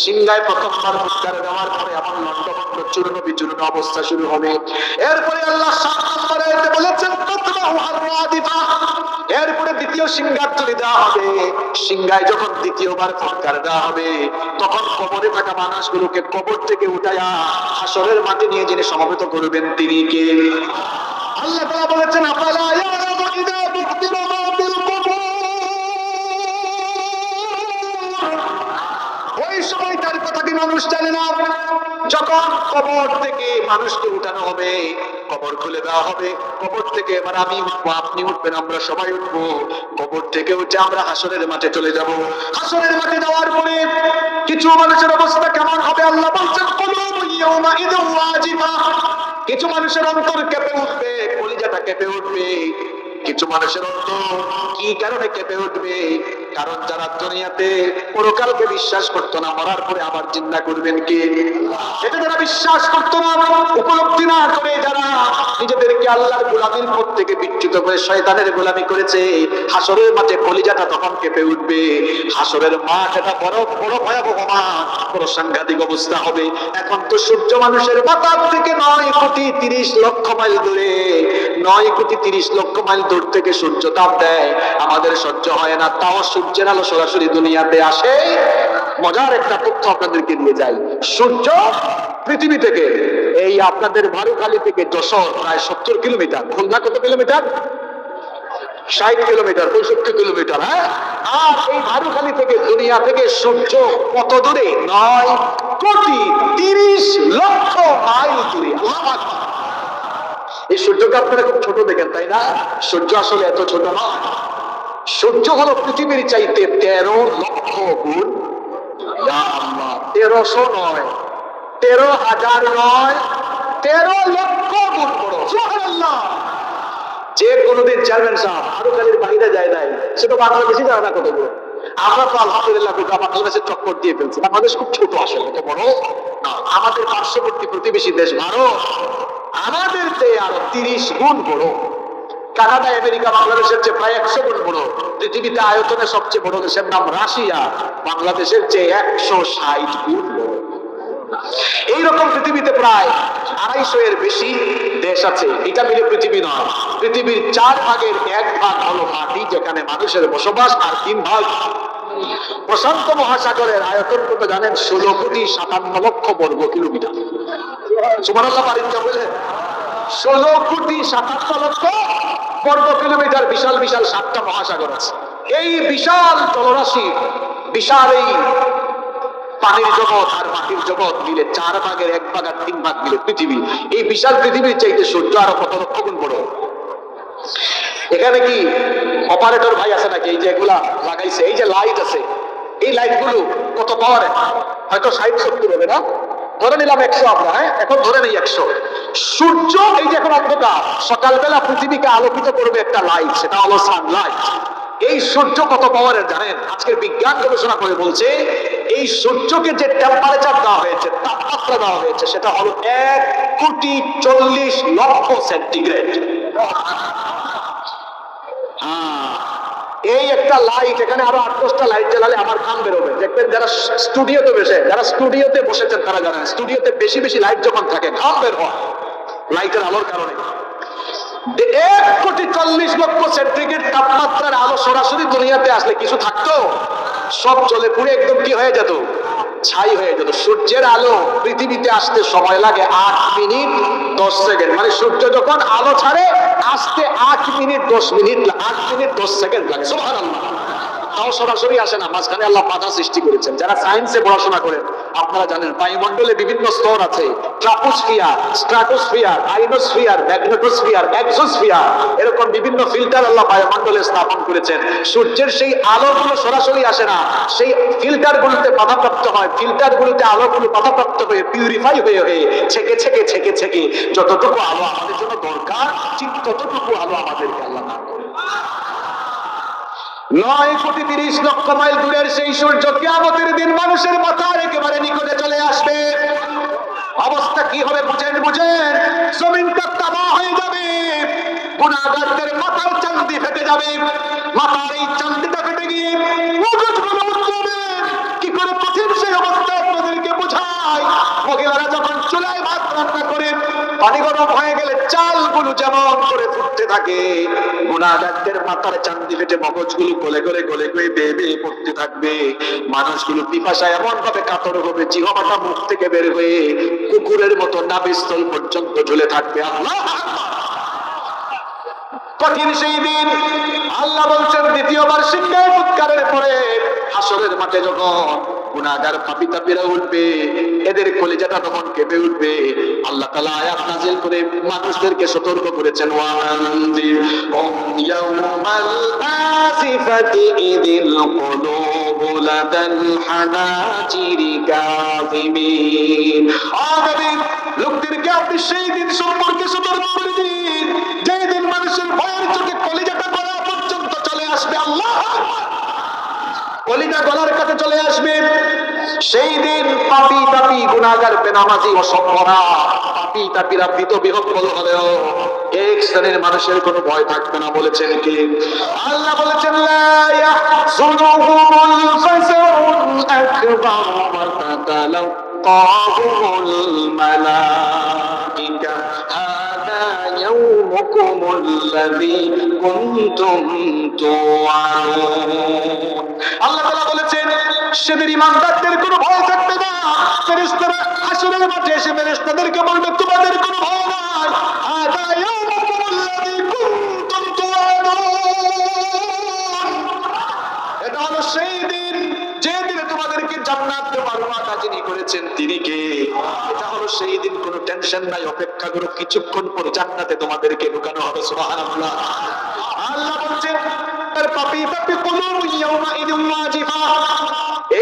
সিংহায় প্রথমবার ফুৎকার দেওয়ার পরে এমন লন্ডভন্ড চূর্ণ বিচূর্ণ অবস্থা শুরু হবে। এরপরে আল্লাহ 7 নম্বরে এতে বলেছেন তাতবাহু আর-রাদিফা। এরপরে দ্বিতীয় সিংহার তুলে দেওয়া হবে। সিংহায় যখন দ্বিতীয়বার ফুৎকার দেওয়া হবে, তখন কবরে থাকা মানুষগুলোকে কবর থেকে উঠায়া হাসরের মাঠে নিয়ে যিনি সমবেত করবেন তিনি কে? আল্লাহ তাআলা বলেছেন আফালা ইয়ারামু ইযা বু'থিরা মা ফিল কুবুর। ওই সময়টার কথা কি মানুষ জানে না? যখন কবর থেকে মানুষকে উঠানো হবে, কবর খুলে দেওয়া হবে, কবর থেকে এবার আমি উঠবো, আপনি উঠবেন, আমরা সবাই উঠবো। কবর থেকে উঠে আমরা হাসরের মাঠে চলে যাব। হাসরের মাঠে যাওয়ার পরে কিছু মানুষের অবস্থা কেমন হবে আল্লাহ বলছেন কুলুবু ইয়াউমাইযিন ওয়াজিফা। কিছু মানুষের অন্তর কেঁপে উঠবে, কলিজাটা কেঁপে উঠবে। কিছু মানুষের অন্তর কি কারণে কেঁপে উঠবে? কারণ যারা দুনিয়াতে পরকালকে বিশ্বাস করতো না, মরার পরে আবার জিন্দা করবেন কে, এটা যারা বিশ্বাস করতো না, উপলব্ধি না করে যারা নিজেদেরকে আল্লাহর গোলামীর পথ থেকে বিচ্যুত করে শয়তানের গোলামি করেছে, হাসরের মাঠে কলিজাটা তখন কেঁপে উঠবে। হাসরের মাঠ এটা বড় বড় ভয়াবহ মাঠ, বড় সাংঘাতিক অবস্থা হবে। এখন তো সূর্য মানুষের মাথার থেকে 9 কোটি 30 লক্ষ মাইল দূরে, 9 কোটি 30 লক্ষ মাইল দূর থেকে সূর্য তাপ দেয়, আমাদের সহ্য হয় না। তাও সূর্যের আলো সরাসরি দুনিয়াতে আসে। মজার একটা তথ্য আপনাদেরকে দিয়ে যাই, সূর্য পৃথিবী থেকে এই আপনাদের ভারুখালী থেকে যশোর প্রায় 70 কিলোমিটার, খুলনা কত কিলোমিটার? 60 kilometre, 65 kilometre. হ্যাঁ, আর এই ভারুখালী থেকে, দুনিয়া থেকে সূর্য কত দূরে? 9,30,00,000 মাইল দূরে। আল্লাহু আকবার। এই সূর্যকে আপনারা খুব ছোট দেখেন, তাই না? সূর্য আসলে এত ছোট নয়। সূর্য হলো পৃথিবীর চাইতে 13,00,000 গুণ। 1300 নয়, 13,000 নয়, 13,00,000 গুণ বড়। সুবহানাল্লাহ। যে কোনোদিন চেয়ারম্যান সাহেব ভারুখালীর বাইরে যায় নাই, সে তো বাংলাদেশই জানে না কত বড়। আমরা তো আলহামদুলিল্লাহ বাংলাদেশের চক্কর দিয়ে ফেলছি। বাংলাদেশ খুব ছোট, আসলে এত বড় না। আমাদের পার্শ্ববর্তী প্রতিবেশী দেশ ভারত আমাদের চেয়ে আরো 30 গুণ বড়। কানাডা, আমেরিকা বাংলাদেশের চেয়ে প্রায় 100 গুণ বড়। পৃথিবীতে আয়তনে সবচেয়ে বড় দেশের নাম রাশিয়া, বাংলাদেশের চেয়ে 160 গুণ বড়। এইরকম পৃথিবীতে প্রায় 250 এর বেশি দেশ আছে। এটা মিলে পৃথিবী নয়। পৃথিবীর 4/1 হলো মাটি, যেখানে মানুষের বসবাস, আর 3 ভাগ প্রশান্ত মহাসাগরের আয়তন কত জানেন? 16,57,00,000 বর্গ কিলোমিটার। সুবহানাল্লাহ। পারিকা বলে 16,57,00,000 বর্গ কিলোমিটার। বিশাল বিশাল 7টা মহাসাগর আছে। এই বিশাল জলরাশি, বিশাল এই পানির জগৎ আর মাটির জগৎ মিলে 4/1 আর 3 ভাগ মিলে পৃথিবী। এই বিশাল পৃথিবীর চাইতে সূর্য আরো কত লক্ষ গুণ বড়। এখানে কি অপারেটর ভাই আছে নাকি? এই যে এগুলা লাগাইছে, এই যে লাইট আছে, এই লাইট গুলো কত পাওয়ারের? হয়তো 60-70 হবে না, ধরে নিলাম 100 আমরা। হ্যাঁ, এখন ধরে নেই 100। সূর্য এই যে এখন অন্ধকার, সকালবেলা পৃথিবীকে আলোকিত করবে একটা লাইট, সেটা হলো সানলাইট। এই সূর্য কত পাওয়ারের জানেন? আজকের বিজ্ঞান গবেষণা করে বলছে এই সূর্যকে যে টেম্পারেচার দেওয়া হয়েছে, তাপমাত্রা দেওয়া হয়েছে, সেটা হলো 1,40,00,000 সেন্টিগ্রেড। এই একটা লাইট, এখানে আরো 8-10টা লাইট জ্বালালে আমার ঘাম বেরোবে। দেখবেন যারা স্টুডিওতে বসেছেন তারা জানেন, স্টুডিওতে বেশি বেশি লাইট যখন থাকে ঘাম বের হয় লাইটের আলোর কারণে। 1,40,00,000 সেন্টিগ্রেড তাপমাত্রার আলো সরাসরি দুনিয়াতে আসলে কিছু থাকতো? সব চলে পুরো একদম কি হয়ে যেত? ছাই হয়ে যেত। সূর্যের আলো পৃথিবীতে আসতে সময় লাগে 8 মিনিট 10 সেকেন্ড। মানে সূর্য যখন আলো ছাড়ে আসতে 8 মিনিট 10 মিনিট, 8 মিনিট 10 সেকেন্ড লাগে। সুবহানাল্লাহ। তাও সরাসরি আসে না, মাঝখানে আল্লাহ বাধা সৃষ্টি করেছেন। যারা সায়েন্সে পড়াশোনা করেন আপনারা জানেন বায়ুমণ্ডলে বিভিন্ন স্তর আছে। ট্রাপোস্ফিয়ার, স্ট্রাটোস্ফিয়ার, আয়োনোস্ফিয়ার, ম্যাগনেটোস্ফিয়ার, এক্সোস্ফিয়ার, এরকম বিভিন্ন ফিল্টার আল্লাহ বায়ুমণ্ডলে স্থাপন করেছেন। সূর্যের সেই আলোগুলো সরাসরি আসে না, সেই ফিল্টারগুলোতে বাধাপ্রাপ্ত হয়। ফিল্টারগুলোতে আলোগুলো বাধাপ্রাপ্ত হয়ে পিউরিফাই হয়ে ছেকে ছেকে ছেকে ছেকে যতটুকু আলো আমাদের জন্য দরকার, ঠিক ততটুকু আলো আমাদেরকে আল্লাহ দান করেন। 9,30,00,000 মাইল দূরের সেই সূর্য কিয়ামতের দিন মানুষের মাথার একেবারে নিকটে চলে আসবে। অবস্থা কি হবে বুঝেন? জমিনটা তাবাহ হয়ে যাবে। গুনাহগারদের মাথার চান্দি ফেটে যাবে। মাথার এই চান্দিটা ফেটে গিয়ে মগজগুলো উঠবে। কি করে কঠিন সেই অবস্থা আপনাদেরকে বোঝায়। মহিলারা যখন চুলায় ভাত রান্না করে পানি গরম হয়ে গেলে চালগুলো যেমন করে ফুটতে থাকে, গুনাহগারদের মাথার চান্দি ফেটে মগজগুলো গলে গলে বেয়ে বেয়ে পড়তে থাকবে। মানুষগুলো পিপাসায় এমন ভাবে কাতর হবে, জিহ্বাটা মুখ থেকে বের হয়ে কুকুরের মতো নাভিস্থল পর্যন্ত ঝুলে থাকবে। আল্লাহ কঠিন সেই দিন। আল্লাহ বলছেন দ্বিতীয়বার সিংহায় ফুৎকারের পরে হাসরের মাঠে যখন গুনাহগার পাপী তাপীরা উঠবে, এদের কলিজাটা তখন কেঁপে উঠবে। আল্লাহ তাআলা আয়াত নাযিল করে মানুষদেরকে সতর্ক করেছেন, ওয়া আনযিরহুম ইয়াওমাল আসিফাতি ইযিল কুলুবু লাদাল হানাজিরি কাযিমিন। নবী, লোকদেরকে আপনি সেই দিন সম্পর্কে সতর্ক করে দিন যেই দিন মানুষের ভয়ের চোখে কলিজাটা গলা পর্যন্ত চলে আসবে। আল্লাহ কলিজা গলার কাছে চলে আসবে। সেই দিন পাপী তাপী গুনাহগার বেনামাজি অসভ্যরা পাপী তাপীরা ভীত বিহ্বল হলেও এক শ্রেণীর মানুষের কোনো ভয় থাকবে না। বলেছেন কি? আল্লাহ বলেছেন, লা ইয়াহযুনুহুমুল ফাযাউল আকবার ওয়া তাতালাক্কাহুমুল মালাইকা হাযা ইয়াউমুকুমুল্লাযী কুনতুম তুআদুন। আল্লাহ তাআলা বলেছেন সেদিন ঈমানদারদের কোনো ভয় থাকবে না। ফেরেশতারা হাসরের মাঠে এসে ফেরেশতাদেরকে বলবে, তোমাদের কোনো ভয় নাই। হাযা ইয়াউমুকুমুল্লাযী কুনতুম তুআদুন। এটা হলো সেই দিন যে দিনে তোমাদেরকে জান্নাত দেওয়ার ওয়াদা যিনি করেছেন তিনি কে? এটা হলো সেই দিন, কোনো টেনশন নাই, অপেক্ষা করো, কিছুক্ষণ পরে জান্নাতে তোমাদেরকে ঢোকানো হবে। সুবহানাল্লাহ। আল্লাহ বলছেন পাপি পাপি কুলুবু ইয়াউমা ইদিন ওয়াজিফা,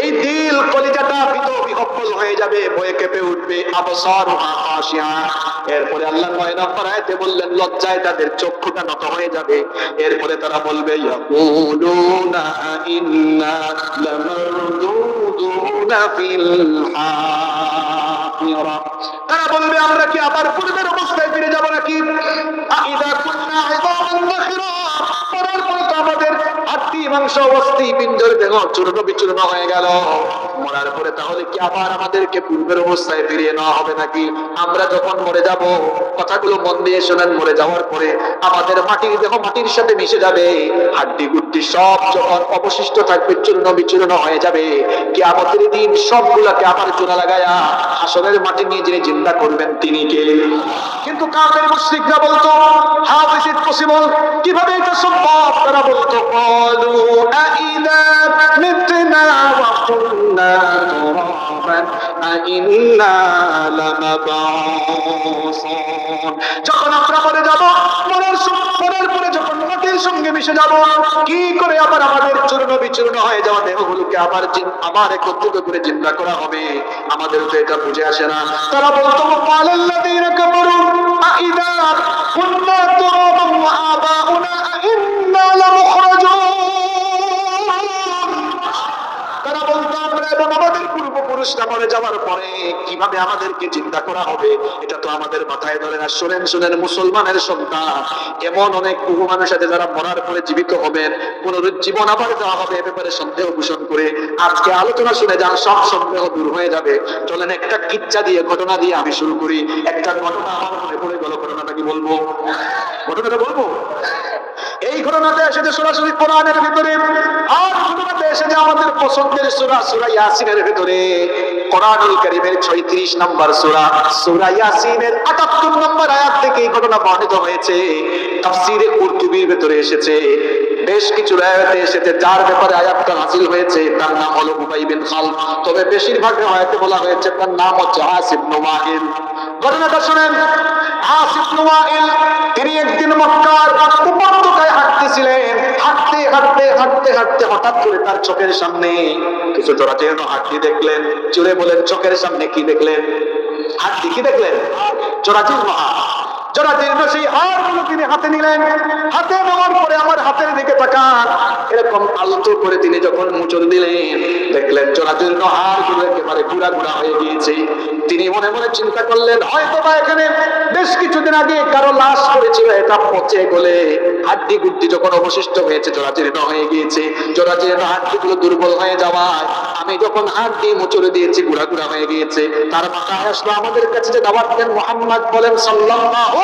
এই দিল কলিজাটা ভীত বিহ্বল হয়ে যাবে, ভয়ে কেঁপে উঠবে। আবসারুহা খাশিয়া, এরপরে আল্লাহ ৯ নম্বর আয়াতে বললেন লজ্জায় তাদের চক্ষুটা নত হয়ে যাবে। এরপরে তারা বলবে ইয়াকুলুনা ইন্না লামারদুদুনা ফিল হাফিরা, তারা বলবে আমরা কি আবার পূর্বের অবস্থায় ফিরে যাব নাকি? আইদা কুন্না ইযামান নাখিরা, পরের পরে তো আমাদের হাড্ডি মাংস অস্থি পিঞ্জর দেহ চূর্ণ বিচূর্ণ হয়ে গেল, মরার পরে তাহলে কি আবার আমাদেরকে পূর্বের অবস্থায় ফিরিয়ে নেওয়া হবে নাকি? আমরা যখন মরে যাব, কথাগুলো মন দিয়ে শোনেন, মরে যাওয়ার পরে আমাদের মাটির দেহ মাটির সাথে মিশে যাবে, হাড্ডি গুড্ডি সব যখন অবশিষ্ট থাকবে চূর্ণ বিচূর্ণ হয়ে যাবে, কিয়ামতের দিন সবগুলাকে আবার চুনা লাগায়া হাসরের মাটি নিয়ে যিনি জিন্দা করবেন তিনি কে? কিন্তু কাফের মুশরিকরা বলতো হাউ ইজ ইট পসিবল, কিভাবে এটা সম্ভব? তারা বলতো ক্বালু আইদা মিতনা ওয়া কুন্না তুরাবান আইন্না লামাবউসুন, যখন আমরা মরে যাব, মরার পরে যখন মাটির সঙ্গে মিশে যাব, কি করে আবার আমাদের চূর্ণ বিচূর্ণ হয়ে যাওয়া দেহগুলোকে আবার একত্রিত করে জিন্দা করা হবে? আমাদের তো এটা বুঝে আসে না। তারা বলতো ক্বালাল্লাযীনা কাফারু আইদা কুন্না তুরাবান ওয়া আবাউনা আইন্না লামুখরাজুন, তারা বলতো আমরা এবং আমাদের পূর্বপুরুষরা মরে যাওয়ার পরে কিভাবে আমাদেরকে চিন্তা করা হবে, এটা তো আমাদের মাথায় ধরে না। শুনেন শুনেন মুসলমানের সন্তান, এমন অনেক বহু মানুষ আছে যারা মরার পরে জীবিত হবেন, পুনরুজ্জীবন আবার দেওয়া হবে, এ ব্যাপারে সন্দেহ পোষণ করে আজকে আলোচনা শুনে যান সব সন্দেহ দূর হয়ে যাবে। চলেন একটা কিচ্ছা দিয়ে, ঘটনা দিয়ে আমি শুরু করি। একটা ঘটনা আমার মনে পড়ে গেল, ঘটনাটা কি বলবো? ঘটনাটা বলবো? এই ঘটনাতে এসেছে সরাসরি কোরআনের ভিতরে, আর ঘটনাতে এসেছে আমাদের পছন্দের সূরা সূরা ইয়াসিনের ভিতরে। কোরআনুল কারীমের ৩৬ নম্বর সূরা সূরা ইয়াসিনের ৭৮ নম্বর আয়াত থেকে এই ঘটনা বর্ণিত হয়েছে। তাফসীরে কুরতুবীর ভিতরে এসেছে, বেশ কিছু আয়াতে এসেছে যার ব্যাপারে আয়াতটা নাযিল হয়েছে তার নাম হলো উবাই বিন খালদ, তবে বেশিরভাগ আয়াতে বলা হয়েছে তার নাম হচ্ছে আসিফ ইবনে ওয়াইল। ঘটনাটা শুনেন। আসিফ ইবনে ওয়াইল তিনি একদিন মক্কার উপত্যকায় হাঁটতেছিলেন, হাঁটতে হাঁটতে হাঁটতে হাঁটতে হঠাৎ করে তার চোখের সামনে কিছু জরাজীর্ণ হাড্ডি দেখলেন। জুড়ে বলেন চোখের সামনে কি দেখলেন? হাড্ডি। কি দেখলেন? জরাজীর্ণ হাড়। জরাজীর্ণ সেই হাড়গুলো তিনি হাতে নিলেন। হাতে নেওয়ার পরে আমার হাতের দিকে তাকান, এরকম আলতো করে তিনি যখন মোচড় দিলেন, দেখলেন জরাজীর্ণ হাড়গুলো একেবারে গুড়া গুড়া হয়ে গিয়েছে। তিনি মনে মনে চিন্তা করলেন হয়তো বা এখানে বেশ কিছুদিন আগে কারো লাশ পড়েছিল, এটা পচে গলে হাড্ডি গুড্ডি যখন অবশিষ্ট হয়েছে জরাজীর্ণ হয়ে গিয়েছে। জরাজীর্ণ হাড্ডিগুলো দুর্বল হয়ে যাওয়ায় আমি যখন হাড্ডি মোচড়ে দিয়েছি গুড়া গুড়া হয়ে গিয়েছে। তার মাথায় আসলো আমাদের কাছে যে দাওয়াত দেন মুহাম্মদ বলেন সাল্লাল্লাহু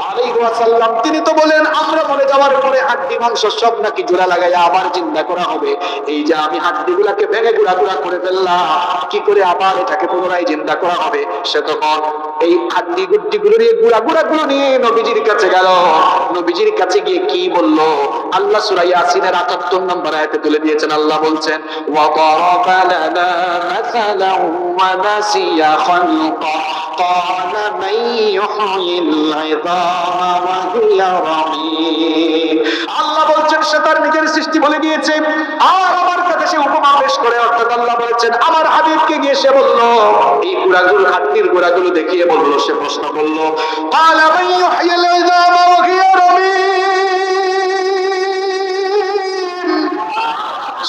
আলাইহি ওয়াসাল্লাম, তিনি তো বলেন আমরা মরে যাওয়ার পরে হাড্ডি মাংস সব নাকি জোড়া লাগাইয়া আবার জিন্দা করা হবে। এই যে আমি হাড্ডিগুলোকে ভেঙে গুড়া গুড়া করে ফেললাম, কি করে আবার এটাকে পুনরায় জিন্দা করা হবে? সে তখন এই হাড্ডি গুড্ডি গুলো নিয়ে গুড়া গুড়া গুলো নিয়ে নবীজির কাছে গেল। নবীজির কাছে গিয়ে কি বলল? আল্লাহ সূরা ইয়াসিনের ৭৮ নম্বর আয়াতে তুলে দিয়েছেন। আল্লাহ বলছেন ওয়া দারাবা লানা মাসালান ওয়া নাসিয়া খালকা ক্বালা মান ইউহয়িল ইযামা ওয়া হিয়া রামীম। আল্লাহ বলছেন সে তার নিজের সৃষ্টি বলে দিয়েছে, আর আমার কাছে সে উপমা পেশ করে, অর্থাৎ আল্লাহ বলছেন আমার হাবিবকে গিয়ে সে বলল, এই গুড়াগুলো হাড্ডির গুড়াগুলো দেখিয়ে বলল, সে প্রশ্ন করলো ক্বালা মান ইউহয়িল ইযামা ওয়া হিয়া রামীম।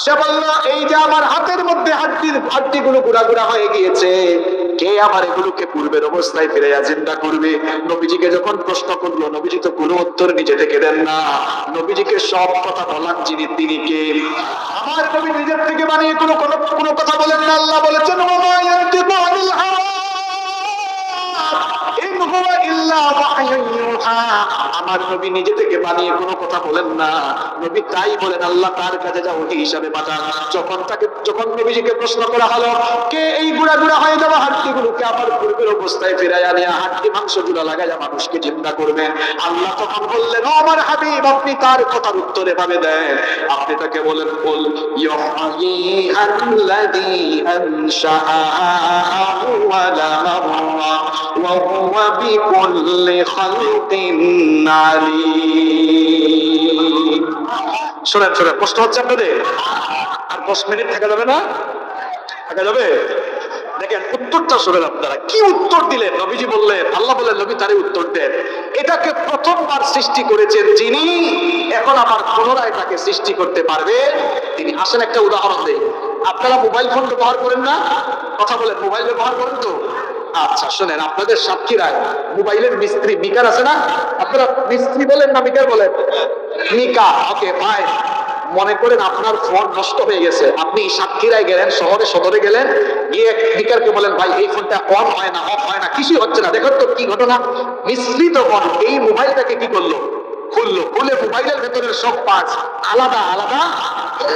সে বলল এই যে আমার হাতের মধ্যে হাড্ডিগুলো গুড়া গুড়া হয়ে গিয়েছে, কে আমার এগুলোকে পূর্বের অবস্থায় ফিরাইয়া জিন্দা করবে? নবীজিকে যখন প্রশ্ন করলো, নবীজি তো কোনো উত্তর নিজে থেকে দেন না। নবীজিকে সব কথা বলান যিনি, তিনি কে? আমার নবী নিজের থেকে বানিয়ে কোনো কথা বলেন না। আল্লাহ বলেছেন ওয়া মা ইয়ানতিকু আনিল হাওয়া ইন হুয়া ইল্লা ওয়াহয়ুন ইউহা, আমার নবী নিজে থেকে বানিয়ে কোনো কথা বলেন না, নবী তাই বলেন আল্লাহ তার কাছে যা ওহী হিসাবে পাঠান। যখন নবীজিকে প্রশ্ন করা হলো কে এই গুড়া গুড়া হয়ে যাওয়া হাড্ডিগুলোকে আবার পূর্বের অবস্থায় ফিরাইয়া নিয়ে হাড্ডি মাংস জোড়া লাগাইয়া মানুষকে জিন্দা করবেন, আল্লাহ তখন বললেন ও আমার হাবিব আপনি তার কথার উত্তর এভাবে দেন, আপনি তাকে বলেন কুল ইউহয়িহাল্লাযী আনশাআ আওয়ালা মাররা ওয়া হুয়া বিকুল্লি খালকিন আলীম। শোনেন প্রশ্ন হচ্ছে আপনাদের, আর 10 মিনিট থাকা যাবে না? থাকা যাবে? দেখেন উত্তরটা শোনেন আপনারা, কি উত্তর দিলেন? নবীজি বললেন, আল্লাহ বললেন নবী তারই উত্তর দেন, এটাকে প্রথমবার সৃষ্টি করেছেন যিনি, এখন আবার পুনরায় তাকে সৃষ্টি করতে পারবে তিনি। আসেন একটা উদাহরণ দেই। আপনারা মোবাইল ফোন ব্যবহার করেন না? কথা বলেন, মোবাইল ব্যবহার করেন তো? আচ্ছা শোনেন, আপনাদের সাতক্ষীরায় মোবাইলের মিস্ত্রি মিকার আছে না? আপনারা মিস্ত্রি বলেন না মিকার বলেন? মিকা, ওকে ভাই। মনে করেন আপনার ফোন নষ্ট হয়ে গেছে, আপনি সাতক্ষীরায় গেলেন, শহরে সদরে গেলেন, গিয়ে মিকারকে বলেন ভাই এই ফোনটা অন হয় না, অফ হয় না, কিছুই হচ্ছে না, দেখো তো কি ঘটনা। মিস্ত্রি তখন এই মোবাইলটাকে কি করলো? খুললো, খুলে মোবাইলের ভেতরের সব পার্টস আলাদা আলাদা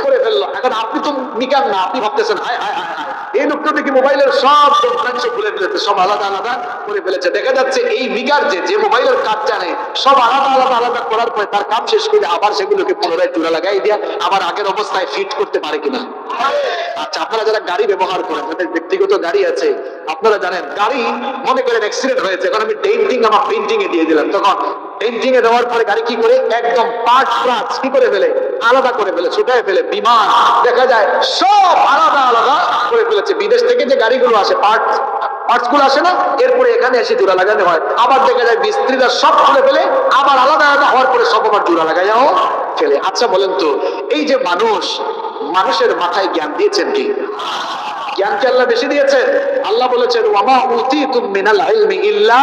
করে ফেললো। এখন আপনি তো মিকার না, আপনি ভাবতেছেন হায় হায় হায় হায়, এই লোকটা দেখি মোবাইলের সব যন্ত্রাংশ খুলে ফেলেছে, সব আলাদা আলাদা করে ফেলেছে। দেখা যাচ্ছে এই মিকার যে মোবাইলের কাজ জানে, সব আলাদা আলাদা আলাদা করার পরে তার কাম শেষ করে আবার সেগুলোকে পুনরায় জোড়া লাগাই দিয়া আবার আগের অবস্থায় ফিট করতে পারে কিনা? আচ্ছা আপনারা যারা গাড়ি ব্যবহার করেন, যাদের ব্যক্তিগত গাড়ি আছে, আপনারা জানেন গাড়ি মনে করেন অ্যাক্সিডেন্ট হয়েছে, এখন আমি ডেন্টিং আমার পেন্টিং এ দিয়ে দিলাম, তখন ডেন্টিং এ দেওয়ার পরে গাড়ি কি করে একদম পার্টস কি করে ফেলে? আলাদা করে ফেলে, ছুটায় ফেলে। বিমান দেখা যায় সব আলাদা আলাদা করে ফেলেছে। বিদেশ থেকে যে গাড়িগুলো আসে পার্টস গুলো আসে না, এরপরে এখানে এসে জোড়া লাগানো হয়। আবার দেখা যায় মিস্ত্রিরা সব খুলে ফেলে, আবার আলাদা আলাদা হওয়ার পরে সব আবার জোড়া লাগাইয়াও ফেলে। আচ্ছা বলেন তো, এই যে মানুষের মাথায় জ্ঞান দিয়েছেন কি? জ্ঞানকে আল্লাহ বেশি দিয়েছেন। আল্লাহ বলেছেন ওয়ামা উতিতুম মিনাল ইলমি ইল্লা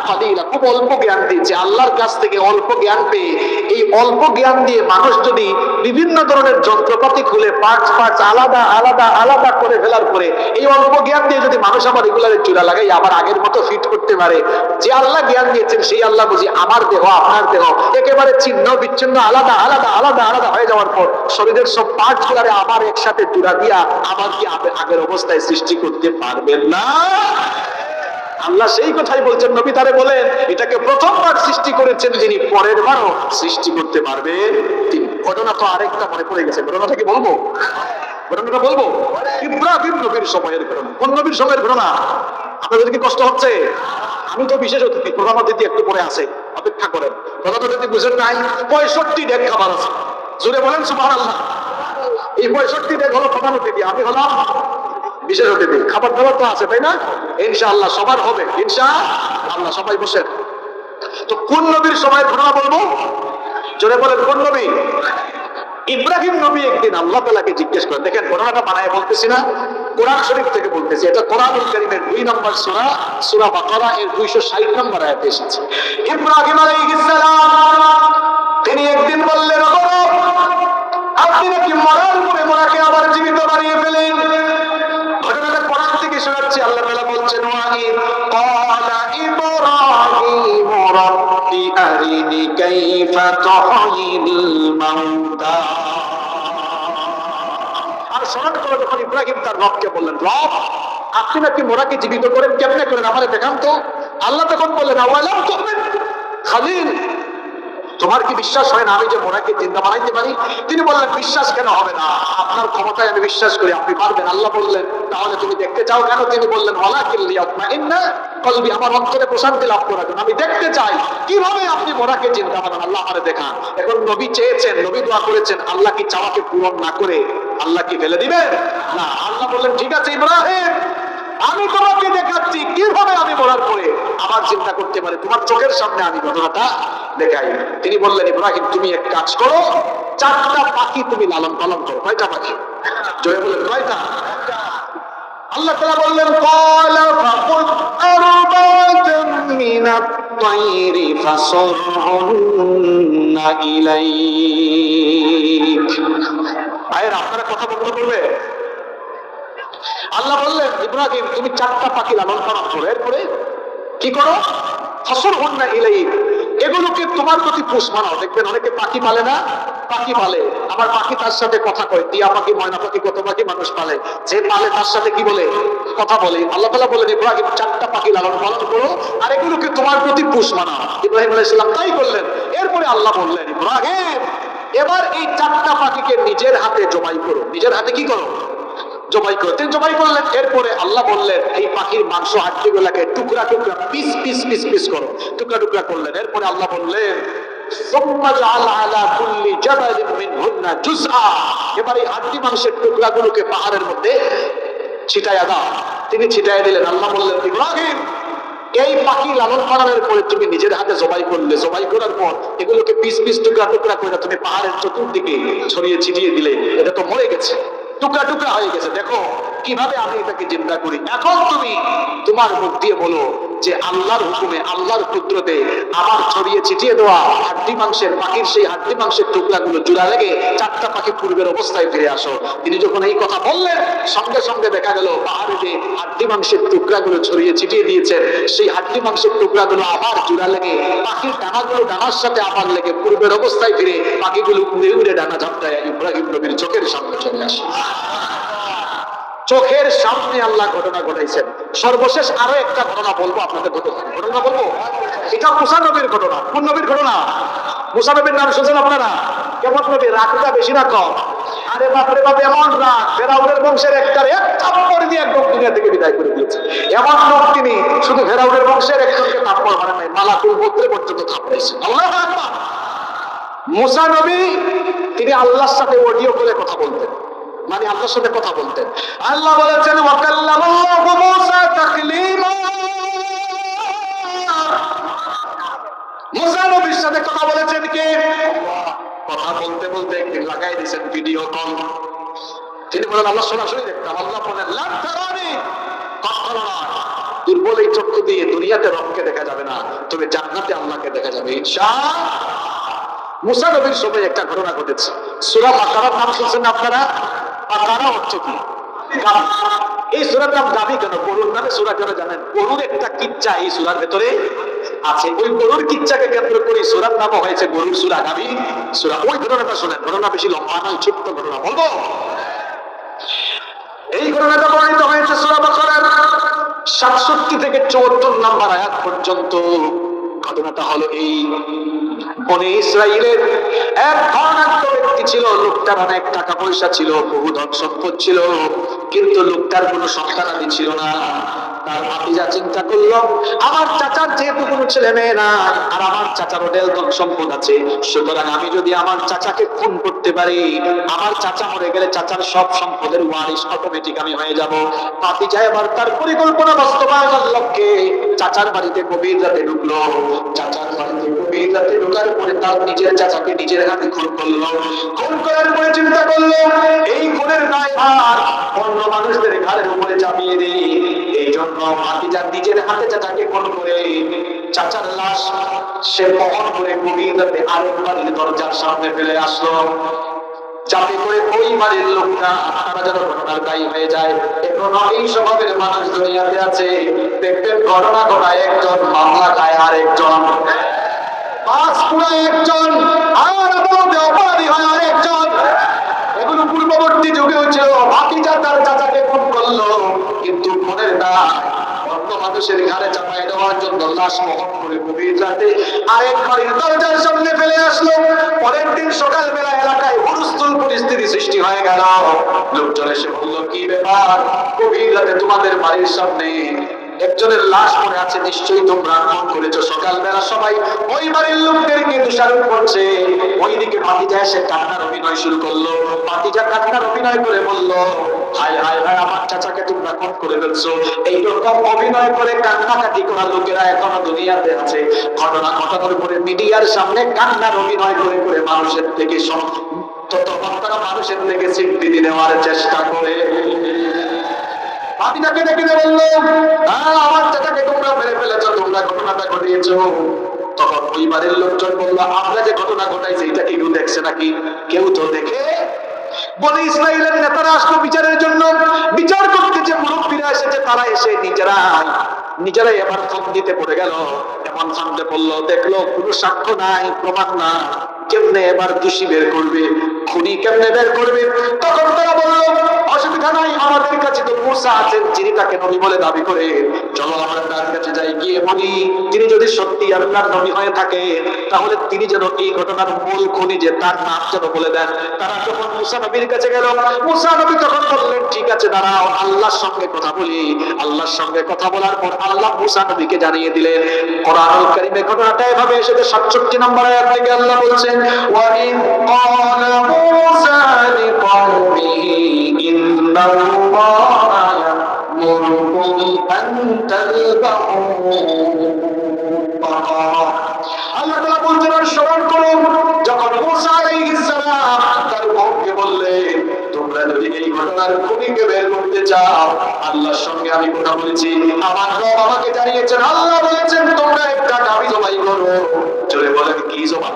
কালিলা, খুব অল্প জ্ঞান দিয়েছে। আল্লাহর কাছ থেকে অল্প জ্ঞান পেয়ে এই অল্প জ্ঞান দিয়ে মানুষ যদি বিভিন্ন ধরনের যন্ত্রপাতি খুলে পার্টস আলাদা আলাদা আলাদা করে ফেলার পরে এই অল্প জ্ঞান দিয়ে যদি মানুষ আবার রেগুলারে চূড়া লাগাই আবার আগের মতো ফিট করতে পারে, যে আল্লাহ জ্ঞান দিয়েছেন সেই আল্লাহ বুঝি আমার দেহ আপনার দেহ একেবারে ছিন্ন বিচ্ছিন্ন আলাদা আলাদা আলাদা আলাদা হয়ে যাওয়ার পর শরীরের সব পার্টস গুলারে আবার একসাথে জোড়া দিয়া আবার কি আগের অবস্থায় সৃষ্টি করতে পারবেন না? আল্লাহ সেই কথাই বলছেন, নবী তারে বলেন এটাকে প্রথমবার সৃষ্টি করেছেন যিনি, পরের বারও সৃষ্টি করতে পারবেন তিনি। ঘটনা তো আরেকটা মনে পড়ে গেছে, ঘটনাটা কি বলবো? ঘটনাটা বলবো, ইব্রাহিম নবীর সময়ের ঘটনা। কোন নবীর সময়ের ঘটনা? আপনাদের কি কষ্ট হচ্ছে? আমি তো বিশেষ অতিথি, প্রধান অতিথি একটু পরে আসে, অপেক্ষা করেন। প্রধান অতিথি বুঝেন নাই 65 ডেক খাবার আছে, জোরে বলেন সুবহানাল্লাহ। এই 65 ডেক হলো প্রধান অতিথি, আমি হলাম বিশেষ অতিথি। খাবার দাবার তো আছে তাই না? ইনশাআল্লাহ সবার হবে, ইনশাআল্লাহ। সবাই বসেন। তো কোন নবীর সময়ের ঘটনা বলবো? জোরে বলেন কোন নবী? ইব্রাহিম নবী একদিন আল্লাহ তাআলাকে জিজ্ঞেস করেন, দেখেন ঘটনাটা বানায় বলতেছি না, কোরআন শরীফ থেকে বলতেছি। এটা কোরআনুল কারীমের 2 নম্বর সূরা, সূরা বাকারা এর 260 নম্বর আয়াতে এসেছে। ইব্রাহিম আলাইহিস সালাম তিনি একদিন বললেন, ওগো রব, আপনি নাকি মরার পরে মোনাকে আবার জীবিত বানিয়ে ফেলেন। ঘটনাটা কোরআন থেকে শোনাচ্ছি। আল্লাহ তাআলা বলছেন ওয়াহিদ ক্বালা ইব্রাহিম রাব্বি আরিনি কাইফা তুহয়িল মাউতা। আর শোনার পরে যখন ইব্রাহিম তার রবকে বললেন, রব আপনি নাকি মোরাকে জীবিত করেন, কেমনে করেন আমারে দেখান তো। আল্লাহ তখন বললেন আওয়ালাম তুমিন খালিল, তোমার কি বিশ্বাস হয় না আমি যে মোরাকে জিন্দা বানাইতে পারি? তিনি বললেন বিশ্বাস কেন হবে না, আপনার ক্ষমতায় আমি বিশ্বাস করি, আপনি পারবেন। আল্লাহ বললেন তাহলে তুমি দেখতে চাও কেন? তিনি বললেন ওয়ালাকিন লিয়াতমাইন্না কলবি, আমার অন্তরে প্রশান্তি লাভ করার জন্য আমি দেখতে চাই কিভাবে আপনি মোরাকে জিন্দা বানান, আল্লাহ আমারে দেখান। এখন নবী চেয়েছেন, নবী দোয়া করেছেন, আল্লাহ কি চাওয়াকে পূরণ না করে আল্লাহ কি ফেলে দিবেন? না। আল্লাহ বললেন ঠিক আছে ইব্রাহিম, আমি তোমাকে দেখাচ্ছি কিভাবে আমি মরার পরে আবার চিন্তা করতে পারি, তোমার চোখের সামনে আমি ঘটনাটা দেখাই। তিনি বললেন ইব্রাহিম তুমি এক কাজ করো, 4টা পাখি তুমি লালন পালন করো। কয়টা পাখি? জোরে বলেন কয়টা? আল্লাহ তাআলা বললেন ক্বালা ফাকুদ আরবাতাম মিনাত তায়রি ফাসরহুন্না ইলাইক। ভাইরা আপনারা কথা বন্ধ করবে। আল্লাহ বললেন ইব্রাহিম তুমি 4টা পাখি লালন পালন করো, এরপরে কি করো? ফাসুরহুন্না ইলাইক, এগুলোকে তোমার প্রতি পোষ মানাও। দেখবেন অনেকে পাখি পালে না, পাখি পালে, আবার পাখি তার সাথে কথা কয়, টিয়া পাখি, ময়না পাখি, কত পাখি মানুষ পালে, যে পালে তার সাথে কি বলে, কথা বলে। আল্লাহ তাআলা বলেন ইব্রাহিম 4টা পাখি লালন পালন করো আর এগুলোকে তোমার প্রতি পোষ মানাও। ইব্রাহিম আলাইহিস সালাম তাই করলেন। এরপরে আল্লাহ বললেন ইব্রাহিম এবার এই 4টা পাখিকে নিজের হাতে জবাই করো। নিজের হাতে কি করো? জবাই করো। তিনি জবাই করলেন। এরপরে আল্লাহ বললেন এই পাখির মাংস হাড্ডিগুলোকে টুকরা টুকরা পিস পিস পিস পিস করো, টুকরা টুকরা করলেন। এরপরে আল্লাহ বললেন সুম্মা জাআল আলা কুল্লি জাবালিন মিনহুন্না জুজআ, এবার এই হাড্ডি মাংসের টুকরাগুলোকে পাহাড়ের মধ্যে ছিটাইয়া দাও। তিনি ছিটাইয়া দিলেন। আল্লাহ বললেন ইব্রাহিম এই পাখি লালন পালনের পরে তুমি নিজের হাতে জবাই করলে, জবাই করার পর এগুলোকে পিস পিস টুকরা টুকরা করে তুমি পাহাড়ের চতুর্দিকে ছড়িয়ে ছিটিয়ে দিলে, এটা তো মরে গেছে, টুকরা টুকরা হয়ে গেছে, দেখো কিভাবে আমি এটাকে জিন্দা করি। এখন তুমি তোমার মুখ দিয়ে বলো যে আল্লাহর হুকুমে, আল্লাহর কুদরতে আমার ছড়িয়ে ছিটিয়ে দেওয়া হাড্ডি মাংসের পাখির সেই হাড্ডি মাংসের টুকরাগুলো জোড়া লেগে 4টা পাখি পূর্বের অবস্থায় ফিরে আসো। তিনি যখন এই কথা বললেন সঙ্গে সঙ্গে দেখা গেল পাহাড়ে যে হাড্ডি মাংসের টুকরাগুলো ছড়িয়ে ছিটিয়ে দিয়েছেন সেই হাড্ডি মাংসের টুকরাগুলো আবার জোড়া লেগে পাখির ডানাগুলো ডানার সাথে আবার লেগে পূর্বের অবস্থায় ফিরে পাখিগুলো উড়ে উড়ে ডানা ঝাপটায় ইব্রাহিম নবীর চোখের সামনে চলে আসে। চোখের সামনে আল্লাহ ঘটনা ঘটাইছেন। সর্বশেষ আরো একটা ঘটনা বলবো আপনাদের, ঘটনা বলবো, এটা মুসা নবীর ঘটনা। কোন নবীর ঘটনা? মুসা নবীর নাম শুনছেন আপনারা? কেমন নবী? রাগটা বেশি না কম? আরে বাপরে বাপ, এমন রাগ ফেরাউনের বংশের একটা এক থাপ্পড় দিয়ে একদম দুনিয়া থেকে বিদায় করে দিয়েছে। এমন লোক তিনি, শুধু ফেরাউনের বংশের একজনকে থাপ্পড় মারেন নাই, মালাকুল মউত পর্যন্ত থাপ্পড়াইছেন। আল্লাহু আকবার। মুসা নবী তিনি আল্লাহর সাথে অডিও করে কথা বলতেন, মানে আল্লাহর সাথে কথা বলতেন। আল্লাহ বলেছেন ওয়াকাল্লামাল্লাহু মুসা তাকলিমা, মুসা নবীর সাথে কথা বলেছেন কে? কথা বলতে বলতে একদিন লাগাই দিয়েছেন ভিডিও কল। তিনি বলেন আল্লাহ সরাসরি দেখতাম। আল্লাহ বলেন লা তারানি, কখনো না, দুর্বল এই চক্ষু দিয়ে দুনিয়াতে রবকে দেখা যাবে না, তবে জান্নাতে আল্লাহকে দেখা যাবে ইনশাআল্লাহ। মুসা নবীর সময় একটা ঘটনা ঘটেছে। সূরা বাকারার নাম শুনছেন আপনারা? বাকারা অর্থ কি? এই সূরার নাম গাভী কেন? গরুর নামে সূরা কেন জানেন? গরুর একটা কিচ্ছা এই সূরার ভেতরে আছে। ওই গরুর কিচ্ছাকে কেন্দ্র করে সূরার নাম হয়েছে গরুর সূরা, গাভী সূরা। ওই ঘটনাটা শুনেন, ঘটনা বেশি লম্বা নয়, ছোট্ট ঘটনা বলবো। এই ঘটনাটা বর্ণিত হয়েছে সূরা বাকারার 67 থেকে 74 নম্বর আয়াত পর্যন্ত। ঘটনাটা হলো এই, বনি ইসরাইলের এক ধনাঢ্য ব্যক্তি ছিল। লোকটার অনেক টাকা পয়সা ছিল, বহু ধন সম্পদ ছিল, কিন্তু লোকটার কোনো সন্তানাদি ছিল না। তার ভাতিজা চিন্তা করলো আমার চাচার যেহেতু কোনো ছেলে মেয়ে না, আর আমার চাচার অনেক ধন সম্পদ আছে, সুতরাং আমি যদি আমার চাচাকে খুন করতে পারি, আমার চাচা মরে গেলে চাচার সব সম্পদের ওয়ারিশ অটোমেটিক আমি হয়ে যাব। ভাতিজা এবার তার পরিকল্পনা বাস্তবায়নের লক্ষ্যে চাচার বাড়িতে গভীর রাতে ঢুকলো। চাচার বাড়িতে গভীর রাতে ঢোকার পরে তার নিজের চাচাকে নিজের হাতে খুন করলো। খুন করার পরে চিন্তা করলো এই খুনের দায়ভার অন্য মানুষদের ঘাড়ের উপরে চাপিয়ে দেই। এই জন্য ভাতিজা নিজের হাতে চাচাকে খুন করে চাচার লাশ সে বহন করে গভীর রাতে আরেক বাড়ির দরজার সামনে ফেলে আসলো, যাতে করে ওই বাড়ির লোকরা তারা যেন ঘটনার দায়ী হয়ে যায়। এখন এই স্বভাবের মানুষ দুনিয়াতে আছে, দেখবেন ঘটনা ঘটায় একজন, মামলা খায় আর একজন, পাঁচ পুরা একজন, আর অপরাধী হয় আর একজন। এগুলো পূর্ববর্তী যুগেও ছিল। ভাতিজা তার চাচাকে খুন করলো, কিন্তু খুনের দায় অন্য মানুষের ঘাড়ে চাপাই দেওয়ার জন্য লাশ বহন করে গভীর রাতে আরেক বাড়ির দরজার সামনে ফেলে আসলো। পরের দিন সকালবেলা এলাকায় হুলস্থুল পরিস্থিতি সৃষ্টি হয়ে গেল। লোকজন এসে বললো কি ব্যাপার, গভীর রাতে তোমাদের বাড়ির সামনে একজনের লাশ পড়ে আছে, নিশ্চয়ই তোমরা খুন করেছো। সকালবেলা সবাই ওই বাড়ির লোকদেরকে দোষারোপ করছে। ওইদিকে ভাতিজা এসে কান্নার অভিনয় শুরু করলো। ভাতিজা কান্নার অভিনয় করে বলল হায় হায় হায়, আমার চাচাকে তোমরা খুন করে ফেলছো। এইরকম অভিনয় করে কান্নাকাটি করা লোকেরা এখনো দুনিয়াতে আছে। ঘটনা ঘটানোর পরে মিডিয়ার সামনে কান্নার অভিনয় করে করে মানুষের থেকে ততক্ষণ মানুষের থেকে স্বীকৃতি নেওয়ার চেষ্টা করে। ভাতিজাকে ডেকে বললো আমার চাচাকে তোমরা মেরে ফেলেছো, তোমরা ঘটনাটা ঘটিয়েছো। তখন ওই বাড়ির লোকজন বললো আমরা যে ঘটনা ঘটাইছি এটা কেউ দেখছে নাকি? কেউ তো দেখে। বনি ইসরাইলের নেতারা আসলো বিচারের জন্য। বিচার করতে যে মুরব্বীরা এসেছে তারা এসে নিজেরাই এবার ফোন দিতে পড়ে গেল। যখন ফান্দে পড়লো, দেখলো কোনো সাক্ষ্য নাই, প্রমাণ না, কেমনে এবার দোষী বের করবে, খুনি কেমনে বের করবে? তখন তারা বলল, অসুবিধা নাই, আমাদের কাছে তো মূসা আছেন, যিনি তাকে নবী বলে দাবি করে, চলো আমরা তার কাছে যাই, গিয়ে বলি তিনি যদি সত্যি আল্লাহর নবী হয়ে থাকে তাহলে তিনি যেন এই ঘটনার মূল খুনি যে তার নাম যেন বলে দেন। তারা যখন মূসা নবীর কাছে গেল, মূসা নবী তখন বললেন, ঠিক আছে দাঁড়াও, আল্লাহর সঙ্গে কথা বলি। আল্লাহর সঙ্গে কথা বলার পর আল্লাহ মূসা নবীকে জানিয়ে দিলেন। কোরআনুল কারীমে ঘটনাটা এভাবে এসেছে, 67 নম্বর আয়াত থেকে আল্লাহ বলছেন, ওয়া ইন ক্বালা মূসা লিকওমিহি ইন্নাল্লাহা ইয়া'মুরুকুম আন তাযবাহু বাকারা। আল্লাহ তাআলা বলছেন, স্মরণ করো যখন মূসা আলাইহিস সালাম তার কওমকে বললেন, তোমরা যদি এই ঘটনার খুনিকে বের করতে চাও, আল্লাহর সঙ্গে আমি কথা বলেছি, আমার রব আমাকে জানিয়েছেন, আল্লাহ বলেছেন তোমরা একটা গাভী জবাই করো। জোরে বলেন, কি জবাই?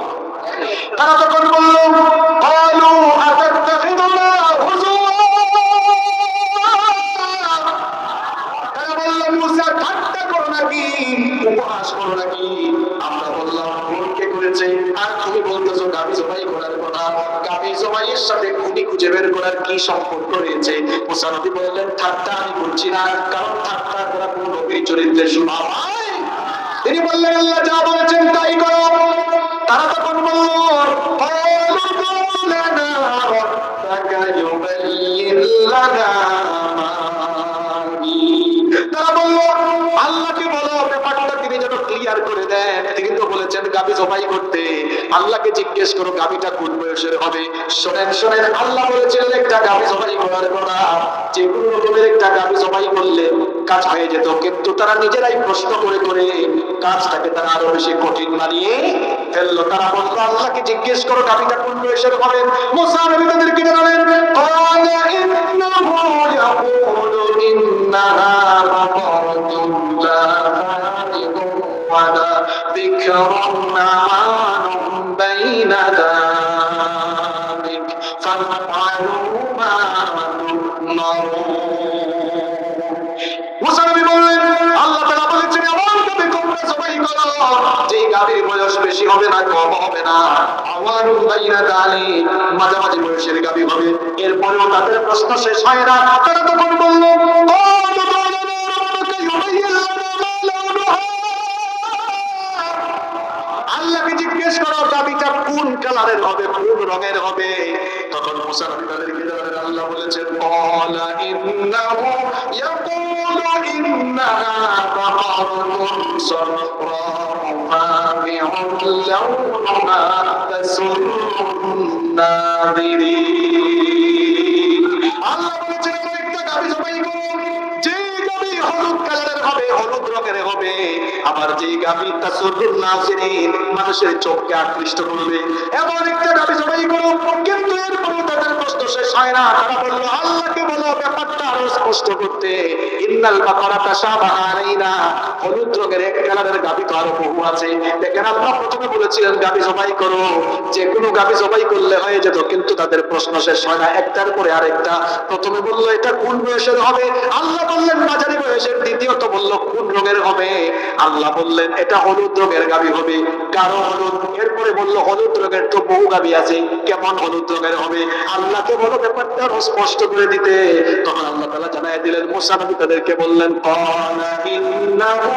তারা তখন বলল, ক্বালু আতাত্তাখিযুনা হুজুয়া। তারা বলল, মূসা ঠাট্টা করো নাকি, উপহাস করো নাকি? আমরা বললাম, ভুল কে করেছে? আর তুমি বলতেছো গাভী জবাই করার কথা। গাভী জবাইয়ের সাথে খুনি খুঁজে বের করার কি সম্পর্ক রয়েছে? মূসা নবী বললেন, ঠাট্টা আমি করছি না, কারণ ঠাট্টা করা কোন নবীর চরিত্রের স্বভাব নয়। তিনি বললেন, আল্লাহ যা বলেছেন তাই করো। তারা তখন বলল, তারা বলল, আল্লাহকে বলো ব্যাপারটা তিনি যেন ক্লিয়ার করে দেন। তিনি তো বলেছেন গাভী জবাই করতে, আল্লাহকে জিজ্ঞেস করো গাভীটা কোন বয়সের হবে। শোনেন শোনেন, আল্লাহ বলেছিলেন একটা গাভী জবাই করার কথা, যে কোনো রকমের একটা গাভী জবাই করলে কাজ হয়ে যেত, কিন্তু তারা নিজেরাই প্রশ্ন করে করে কাজটাকে তারা আরো বেশি কঠিন বানিয়ে ফেললো। তারা বললো, আল্লাহকে জিজ্ঞেস করো গাভীটা কোন বয়সের হবে। মুসা নবী তাদেরকে জানালেন, ক্বালা ইন্নাহু ইয়াকুলু ইন্নাহা বাকারাতুন লা ফারিদুন ওয়ালা বিকরুন আওয়ানুন বাইনা যালিক ফাফআলু মা তু'মারুন। মুসা নবী বললেন, আল্লাহ তাআলা বলেছেন এমন গাভী তোমরা জবাই করো যে গাভীর বয়স বেশি হবে না, কম হবে না, আওয়ানুন বাইনা যালিক, মাঝামাঝি বয়সের গাভী হবে। এরপরেও তাদের প্রশ্ন শেষ হয় না। তারা তখন বলল, আল্লাহকে জিজ্ঞেস করো গাভীটা কোন কালারের হবে, কোন রঙের হবে। তখন মুসা নবী তাদেরকে জানালেন, আল্লাহ বলেছেন, ক্বালা ইন্নাহু ইয়াকুলু ইন্নাহা বাকারাতুন সাফরাউ ফাবিউন লাউনুহা তাসুরুন নাযিরিন। আল্লাহ বলেছেন একটা গাভী জবাই করো, যে গাভী হলুদ কালারের হবে, হলুদ রঙের হবে, আবার যে গাভী তাসুরুন নাযিরিন, মানুষের চোখকে আকৃষ্ট করবে, এমন একটা গাভী জবাই করো। কিন্তু এরপর তাদের প্রশ্ন শেষ হয় না। তারা বলল, আল্লাহকে বলো ব্যাপারটা আরো স্পষ্ট করতে, ইন্নাল বাকারাতা শাবাহা আলাইনা, হলুদ রঙের এক কালারের গাভী তো আরো বহু আছে। দেখেন, আল্লাহ প্রথমে বলেছিলেন গাভী জবাই করো, যে কোনো গাভী জবাই করলে হয়ে যেত, কিন্তু তাদের প্রশ্ন শেষ হয় না, একটার পরে আরেকটা। প্রথমে বললো এটা কোন বয়সের হবে, আল্লাহ বললেন মাঝারি বয়সের। দ্বিতীয়ত বললো কোন রঙের হবে, আল্লাহ বললেন এটা হলুদ রঙের গাভী হবে, গাঢ় হলুদ। এরপরে বললো হলুদ রঙের তো বহু গাভী আছে, কেমন হলুদ রঙের হবে, আল্লাহকে বলো ব্যাপারটা আরো স্পষ্ট করে দিতে। তখন আল্লাহ তাআলা জানায় দিলেন, মুসা নবী তাদেরকে বললেন, ক্বালা ইন্নাহু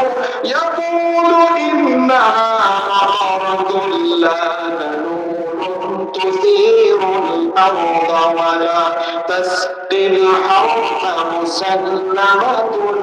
ইয়াকুলু ইন্নাহা বাকারাতুন লা তানুরুন তুসিরুল আরদা ওয়ালা তাসকিল হারথা মুসাল্লামাতুন